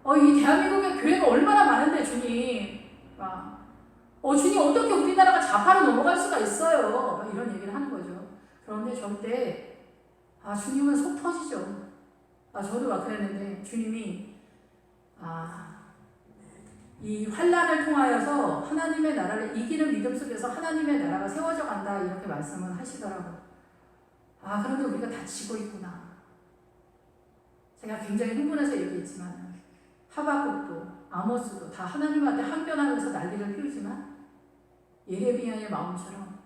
거예요. 이 대한민국의 교회가 얼마나 많은데 주님, 주님 어떻게 우리나라가 좌파로 넘어갈 수가 있어요? 이런 얘기를 하는 거죠. 그런데 저때 주님은 속 터지죠. 저도 막 그랬는데 주님이 이 환난을 통하여서 하나님의 나라를 이기는 믿음 속에서 하나님의 나라가 세워져 간다, 이렇게 말씀을 하시더라고요. 그런데 우리가 다치고 있구나. 제가 굉장히 흥분해서 얘기했지만 하박국도 아모스도 다 하나님한테 항변하면서 난리를 피우지만 예레미야의 마음처럼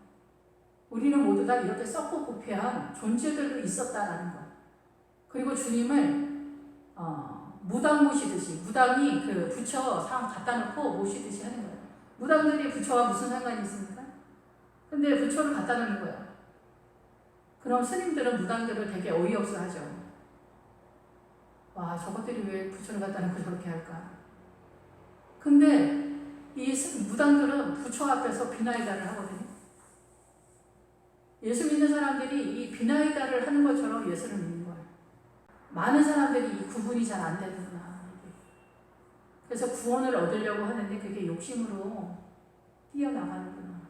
우리는 모두 다 이렇게 썩고 부패한 존재들도 있었다라는 것. 그리고 주님을 무당 모시듯이, 무당이 그 부처 상 갖다 놓고 모시듯이 하는 거예요. 무당들이 부처와 무슨 상관이 있습니까? 근데 부처를 갖다 놓는 거예요. 그럼 스님들은 무당들을 되게 어이없어 하죠. 저것들이 왜 부처를 갖다 놓고 저렇게 할까? 근데 이 무당들은 부처 앞에서 비나이다를 하거든요. 예수 믿는 사람들이 이 비나이다를 하는 것처럼 예수를 믿는 거예요. 많은 사람들이 이 구분이 잘 안 되는구나. 그래서 구원을 얻으려고 하는데 그게 욕심으로 뛰어나가는구나.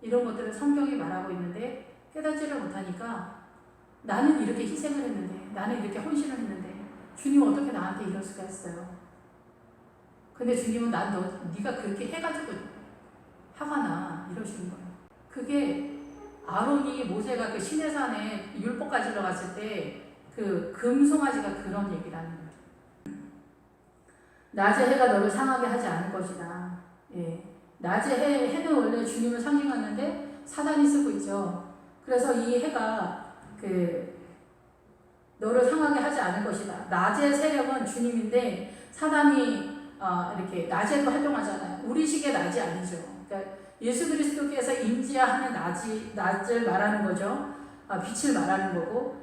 이런 것들을 성경이 말하고 있는데 깨닫지를 못하니까 나는 이렇게 희생을 했는데, 나는 이렇게 헌신을 했는데 주님 어떻게 나한테 이럴 수가 있어요. 근데 주님은 네가 그렇게 해가지고 화가 나 이러시는 거예요. 그게 아론이 모세가 그 시내산에 율법 가지러 갔을 때 그 금송아지가 그런 얘기를 하는 거예요. 낮에 해가 너를 상하게 하지 않을 것이다. 예. 낮에 해는 원래 주님을 상징하는데 사단이 쓰고 있죠. 그래서 이 해가 너를 상하게 하지 않을 것이다. 낮의 세력은 주님인데 사단이 이렇게 낮에도 활동하잖아요. 우리식의 낮이 아니죠. 그러니까 예수 그리스도께서 임재하는 낮을 말하는 거죠. 빛을 말하는 거고.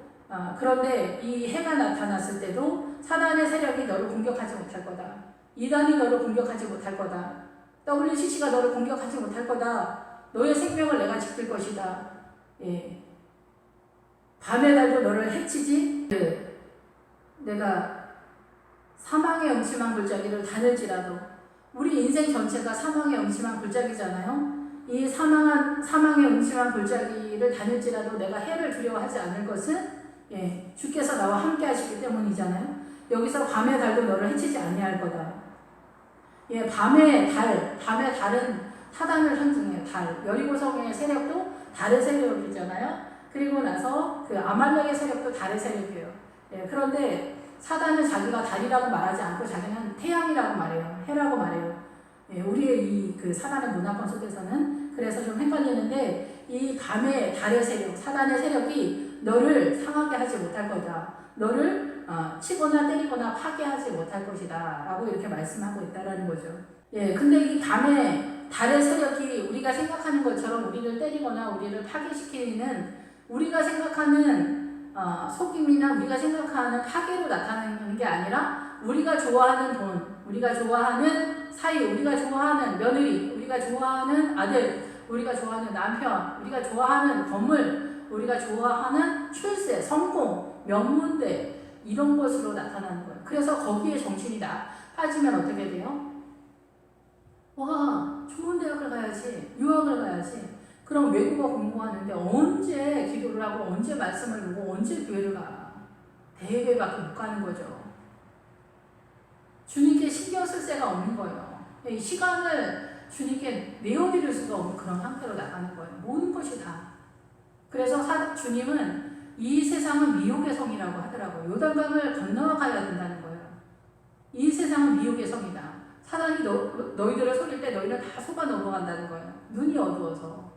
그런데 이 해가 나타났을 때도 사단의 세력이 너를 공격하지 못할 거다. 이단이 너를 공격하지 못할 거다. WCC가 너를 공격하지 못할 거다. 너의 생명을 내가 지킬 것이다. 예. 밤의 달도 너를 해치지. 내가 사망의 음침한 골짜기를 다닐지라도, 우리 인생 전체가 사망의 음침한 골짜기잖아요. 이 사망의 음침한 골짜기를 다닐지라도 내가 해를 두려워하지 않을 것은 주께서 나와 함께 하시기 때문이잖아요. 여기서 밤의 달도 너를 해치지 아니할 거다. 밤의 달은 사단을 상징해요. 달. 여리고성의 세력도 달의 세력이잖아요. 그리고 나서 그 아말렉의 세력도 달의 세력이에요. 그런데 사단은 자기가 달이라고 말하지 않고 자기는 태양이라고 말해요. 해라고 말해요. 우리의 그 사단의 문화권 속에서는 그래서 좀 헷갈리는데, 이 밤의 달의 세력, 사단의 세력이 너를 상하게 하지 못할 거다. 너를 치거나 때리거나 파괴하지 못할 것이다. 라고 이렇게 말씀하고 있다라는 거죠. 근데 이 밤의 달의 세력이 우리가 생각하는 것처럼 우리를 때리거나 우리를 파괴시키는, 우리가 생각하는 속임이나 우리가 생각하는 파괴로 나타나는 게 아니라 우리가 좋아하는 돈, 우리가 좋아하는 사이, 우리가 좋아하는 며느리, 우리가 좋아하는 아들, 우리가 좋아하는 남편, 우리가 좋아하는 건물, 우리가 좋아하는 출세, 성공, 명문대, 이런 것으로 나타나는 거예요. 그래서 거기에 정신이 빠지면 어떻게 돼요? 와, 좋은 대학을 가야지, 유학을 가야지. 그럼 외국어 공부하는데 언제 기도를 하고 언제 말씀을 보고 언제 교회를 가? 대회밖에 못 가는 거죠. 주님께 신경 쓸 새가 없는 거예요. 이 시간을 주님께 내어드릴 수가 없는 그런 상태로 나가는 거예요. 모든 것이 다. 그래서 주님은 이 세상은 미혹의 성이라고 하더라고요. 요단강을 건너가야 된다는 거예요. 이 세상은 미혹의 성이다. 사단이 너희들을 속일 때 너희는 다 속아 넘어간다는 거예요. 눈이 어두워서.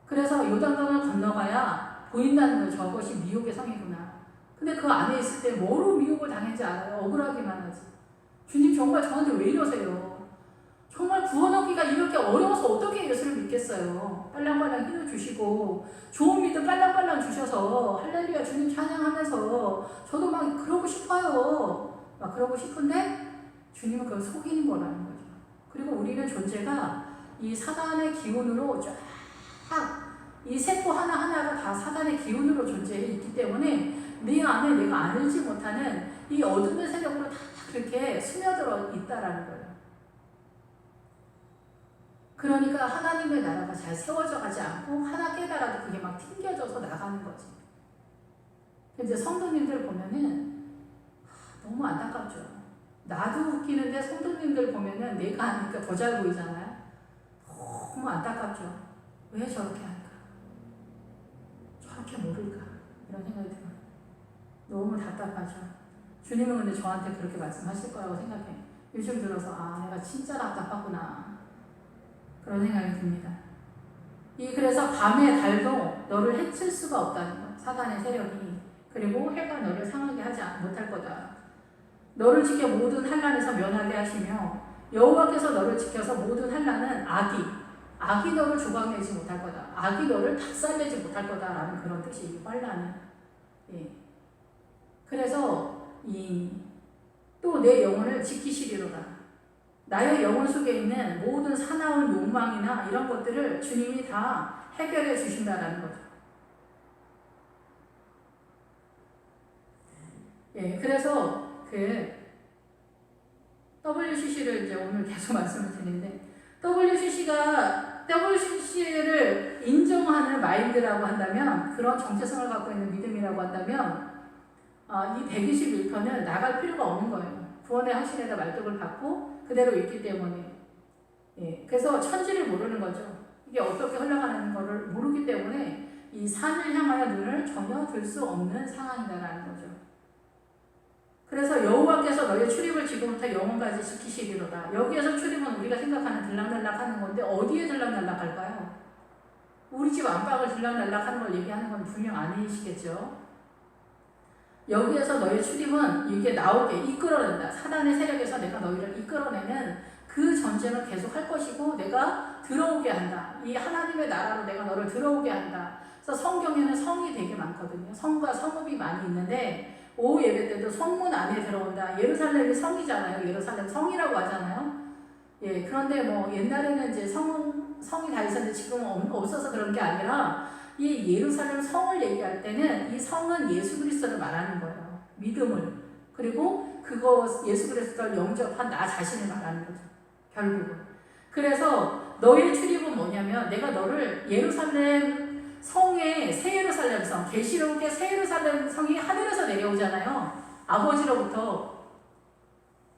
그래서 요단강을 건너가야 보인다는 거예요. 저것이 미혹의 성이구나. 근데 그 안에 있을 때 뭐로 미혹을 당했는지 알아요? 억울하기만 하지. 주님 정말 저한테 왜 이러세요? 정말 구원 얻기가 이렇게 어려워서 어떻게 예수를 믿겠어요? 빨랑빨랑 힘을 주시고 좋은 믿음 빨랑빨랑 주셔서 할렐루야 주님 찬양하면서 저도 막 그러고 싶어요. 막 그러고 싶은데 주님은 그걸 속이는 거라는 거죠. 그리고 우리는 존재가 이 사단의 기운으로 쫙 이 세포 하나하나가 다 사단의 기운으로 존재해 있기 때문에 내 안에 내가 알지 못하는 이 어둠의 세력으로 다 그렇게 스며들어 있다라는 거예요. 그러니까 하나님의 나라가 잘 세워져 가지 않고 하나 깨달아도 그게 막 튕겨져서 나가는 거지. 이제 성도님들 보면은 너무 안타깝죠. 나도 웃기는데 성도님들 보면은 내가 하니까 더 잘 보이잖아요. 너무 안타깝죠. 왜 저렇게 할까? 저렇게 모를까? 이런 생각이 들어요. 너무 답답하죠. 주님은 근데 저한테 그렇게 말씀하실 거라고 생각해. 요즘 들어서 내가 진짜 답답하구나. 그런 생각이 듭니다. 그래서 밤의 달도 너를 해칠 수가 없다는 거야. 사단의 세력이. 그리고 해가 너를 상하게 하지 못할 거다. 너를 지켜 모든 환난에서 면하게 하시며 여호와께서 너를 지켜서 모든 환난은 악이 너를 조각내지 못할 거다. 악이 너를 박살내지 못할 거다라는 그런 뜻이 환난은. 그래서 또 내 영혼을 지키시리로다. 나의 영혼 속에 있는 모든 사나운 욕망이나 이런 것들을 주님이 다 해결해 주신다라는 거죠. 예, 그래서 WCC를 이제 오늘 계속 말씀을 드리는데, WCC를 인정하는 마인드라고 한다면, 그런 정체성을 갖고 있는 믿음이라고 한다면, 이 121편은 나갈 필요가 없는 거예요. 구원의 확신에다 말뚝을 받고 그대로 있기 때문에. 예, 그래서 천지를 모르는 거죠. 이게 어떻게 흘러가는 거를 모르기 때문에 이 산을 향하여 눈을 전혀 들 수 없는 상황이다라는 거죠. 그래서 여호와께서 너의 출입을 지금부터 영원까지 지키시리로다. 여기에서 출입은 우리가 생각하는 들락날락 하는 건데, 어디에 들락날락 할까요? 우리 집 안방을 들락날락 하는 걸 얘기하는 건 분명 아니시겠죠. 여기에서 너의 출입은 이게 나오게 이끌어낸다. 사단의 세력에서 내가 너희를 이끌어내는 그 전쟁을 계속 할 것이고, 내가 들어오게 한다. 이 하나님의 나라로 내가 너를 들어오게 한다. 그래서 성경에는 성이 되게 많거든요. 성과 성읍이 많이 있는데, 오후 예배 때도 성문 안에 들어온다. 예루살렘이 성이잖아요. 예루살렘 성이라고 하잖아요. 예, 그런데 뭐 옛날에는 이제 성이 다 있었는데 지금은 없어서 그런 게 아니라, 이 예루살렘 성을 얘기할 때는 이 성은 예수 그리스도를 말하는 거예요. 믿음을. 그리고 그거 예수 그리스도를 영접한 나 자신을 말하는 거죠. 결국은. 그래서 너의 출입은 뭐냐면, 내가 너를 예루살렘 성의 새 예루살렘 성, 계시록의 새 예루살렘 성이 하늘에서 내려오잖아요. 아버지로부터.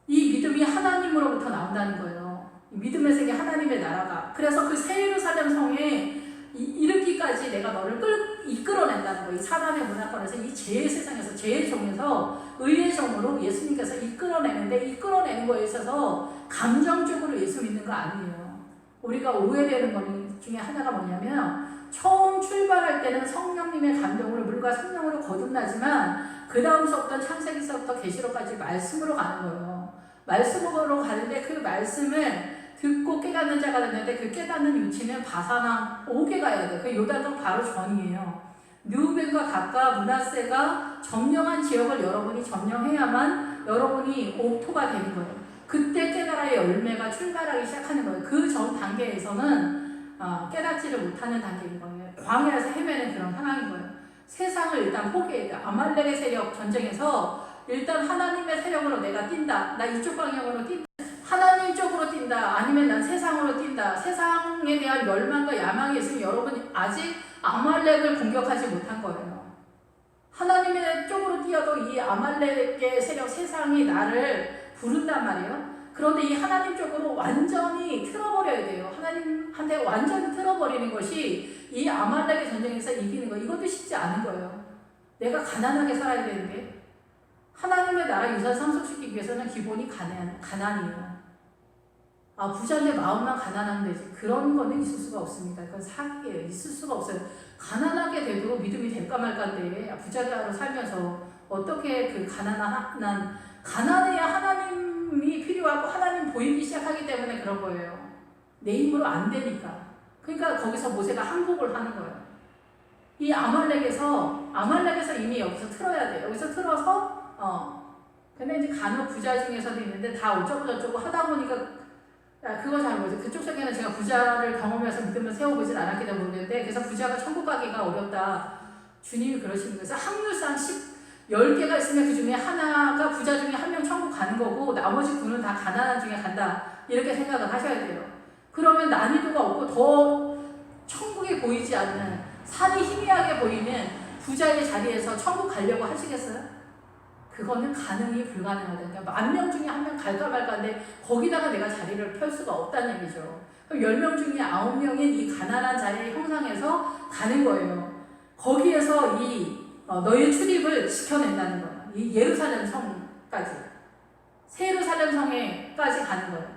이 믿음이 하나님으로부터 나온다는 거예요. 믿음의 세계 하나님의 나라가. 그래서 그 새 예루살렘 성에 이르기까지 내가 너를 이끌어낸다는 거예요. 이 사단의 문화권에서, 이 죄의 세상에서, 죄의 종에서 의의 종으로 예수님께서 이끌어내는데, 이끌어내는 거에 있어서 감정적으로 예수 믿는 거 아니에요. 우리가 오해되는 것 중에 하나가 뭐냐면, 처음 출발할 때는 성령님의 감동으로 물과 성령으로 거듭나지만, 그 다음서부터 창세기서부터 계시록까지 말씀으로 가는 거예요. 말씀으로 가는데, 그 말씀을 듣고 깨닫는 자가 됐는데, 그 깨닫는 위치는 바사랑 옥에 가야 돼요. 그 요단강 바로 전이에요. 르우벤과 갓과 므낫세가 점령한 지역을 여러분이 점령해야만 여러분이 옥토가 되는 거예요. 그때 깨달아의 열매가 출발하기 시작하는 거예요. 그 전 단계에서는 깨닫지를 못하는 단계인 거예요. 광야에서 헤매는 그런 상황인 거예요. 세상을 일단 포기해야 돼. 아말렉의 세력 전쟁에서 일단 하나님의 세력으로 내가 뛴다. 나 이쪽 방향으로 뛴다. 하나님 쪽으로 뛴다. 아니면 난 세상으로 뛴다. 세상에 대한 열망과 야망이 있으면 여러분이 아직 아말렉을 공격하지 못한 거예요. 하나님의 쪽으로 뛰어도 이 아말렉의 세력, 세상이 나를 부른단 말이에요. 그런데 이 하나님 쪽으로 완전히 틀어버려야 돼요. 하나님한테 완전히 틀어버리는 것이 이 아말렉의 전쟁에서 이기는 거. 이것도 쉽지 않은 거예요. 내가 가난하게 살아야 되는데, 하나님의 나라 유산 상속시키기 위해서는 기본이 가난이에요. 부자인데 마음만 가난하면 되지. 그런 거는 있을 수가 없습니다. 그건 사기예요. 있을 수가 없어요. 가난하게 되도록 믿음이 될까 말까인데, 부자로 살면서 어떻게 그 가난해야 하나님이 필요하고 하나님 보이기 시작하기 때문에 그런 거예요. 내 힘으로 안 되니까. 그러니까 거기서 모세가 항복을 하는 거예요. 이 아말렉에서 이미 여기서 틀어야 돼요. 여기서 틀어서 근데 이제 간혹 부자 중에서도 있는데 다 어쩌고 저쩌고 하다 보니까 그거 잘 모르죠. 그쪽 세계는 제가 부자를 경험해서 믿음을 세워보진 않았기 때문에 모르겠는데, 그래서 부자가 천국 가기가 어렵다. 주님이 그러시는 거예요. 확률상 10개가 있으면 그 중에 하나가 부자 중에 한 명 천국 가는 거고, 나머지 9는 다 가난한 중에 간다. 이렇게 생각을 하셔야 돼요. 그러면 난이도가 없고 더 천국이 보이지 않는, 산이 희미하게 보이는 부자의 자리에서 천국 가려고 하시겠어요? 그거는 가능이 불가능하다. 그러니까 10,000명 중에 1명 갈까 말까인데 거기다가 내가 자리를 펼 수가 없다는 얘기죠. 그럼 10명 중에 9명인 이 가난한 자리의 형상에서 가는 거예요. 거기에서 너의 출입을 지켜낸다는 거예요. 이 예루살렘 성까지, 새 예루살렘 성에까지 가는 거예요.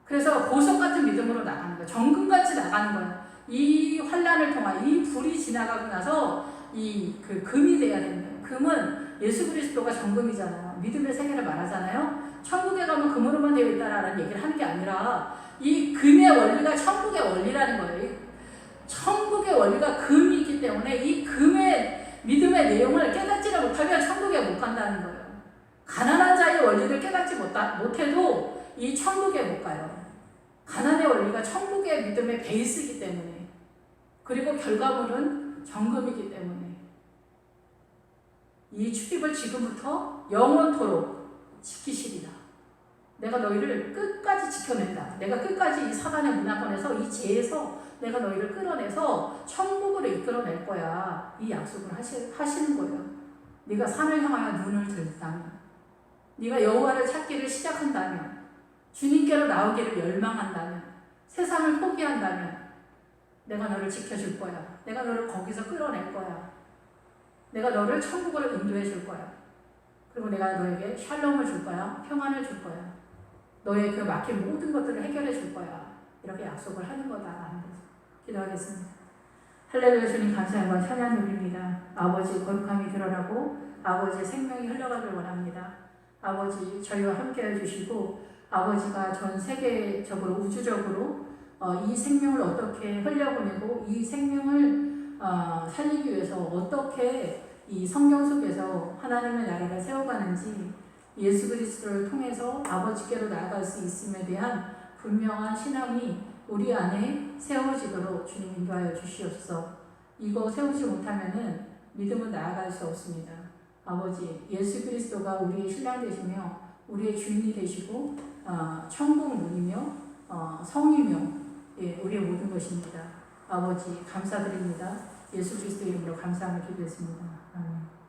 그래서 보석 같은 믿음으로 나가는 거예요. 정금같이 나가는 거예요. 이 환란을 통한 이 불이 지나가고 나서 그 금이 돼야 됩니다. 금은 예수 그리스도가 정금이잖아요. 믿음의 세계를 말하잖아요. 천국에 가면 금으로만 되어 있다라는 얘기를 하는 게 아니라, 이 금의 원리가 천국의 원리라는 거예요. 천국의 원리가 금이 있기 때문에 이 금의 믿음의 내용을 깨닫지를 못하면 천국에 못 간다는 거예요. 가난한 자의 원리를 깨닫지 못해도 이 천국에 못 가요. 가난의 원리가 천국의 믿음의 베이스이기 때문에, 그리고 결과물은 정금이기 때문에 이 축복을 지금부터 영원토록 지키시리라. 내가 너희를 끝까지 지켜낸다. 내가 끝까지 이 사단의 문화권에서, 이 죄에서 내가 너희를 끌어내서 천국으로 이끌어낼 거야. 이 약속을 하시는 거예요. 네가 산을 향하여 눈을 들다면, 네가 여호와를 찾기를 시작한다면, 주님께로 나오기를 열망한다면, 세상을 포기한다면 내가 너를 지켜줄 거야. 내가 너를 거기서 끌어낼 거야. 내가 너를 천국으로 인도해 줄 거야. 그리고 내가 너에게 샬롬을 줄 거야. 평안을 줄 거야. 너의 그 막힌 모든 것들을 해결해 줄 거야. 이렇게 약속을 하는 거다. 기도하겠습니다. 할렐루야. 주님 감사합니다. 찬양 드립니다. 아버지 거룩함이 드러나고 아버지의 생명이 흘러가길 원합니다. 아버지 저희와 함께해 주시고, 아버지가 전 세계적으로 우주적으로 이 생명을 어떻게 흘려보내고 이 생명을 살리기 위해서 어떻게 이 성경 속에서 하나님의 나라를 세워가는지 예수 그리스도를 통해서 아버지께로 나아갈 수 있음에 대한 분명한 신앙이 우리 안에 세워지도록 주님 인도하여 주시옵소서. 이거 세우지 못하면은 믿음은 나아갈 수 없습니다. 아버지, 예수 그리스도가 우리의 신랑 되시며 우리의 주인이 되시고 천국 문이며 성이며, 예, 우리의 모든 것입니다. 아버지 감사드립니다. 예수 그리스도 이름으로 감사하며 기도했습니다. 아멘.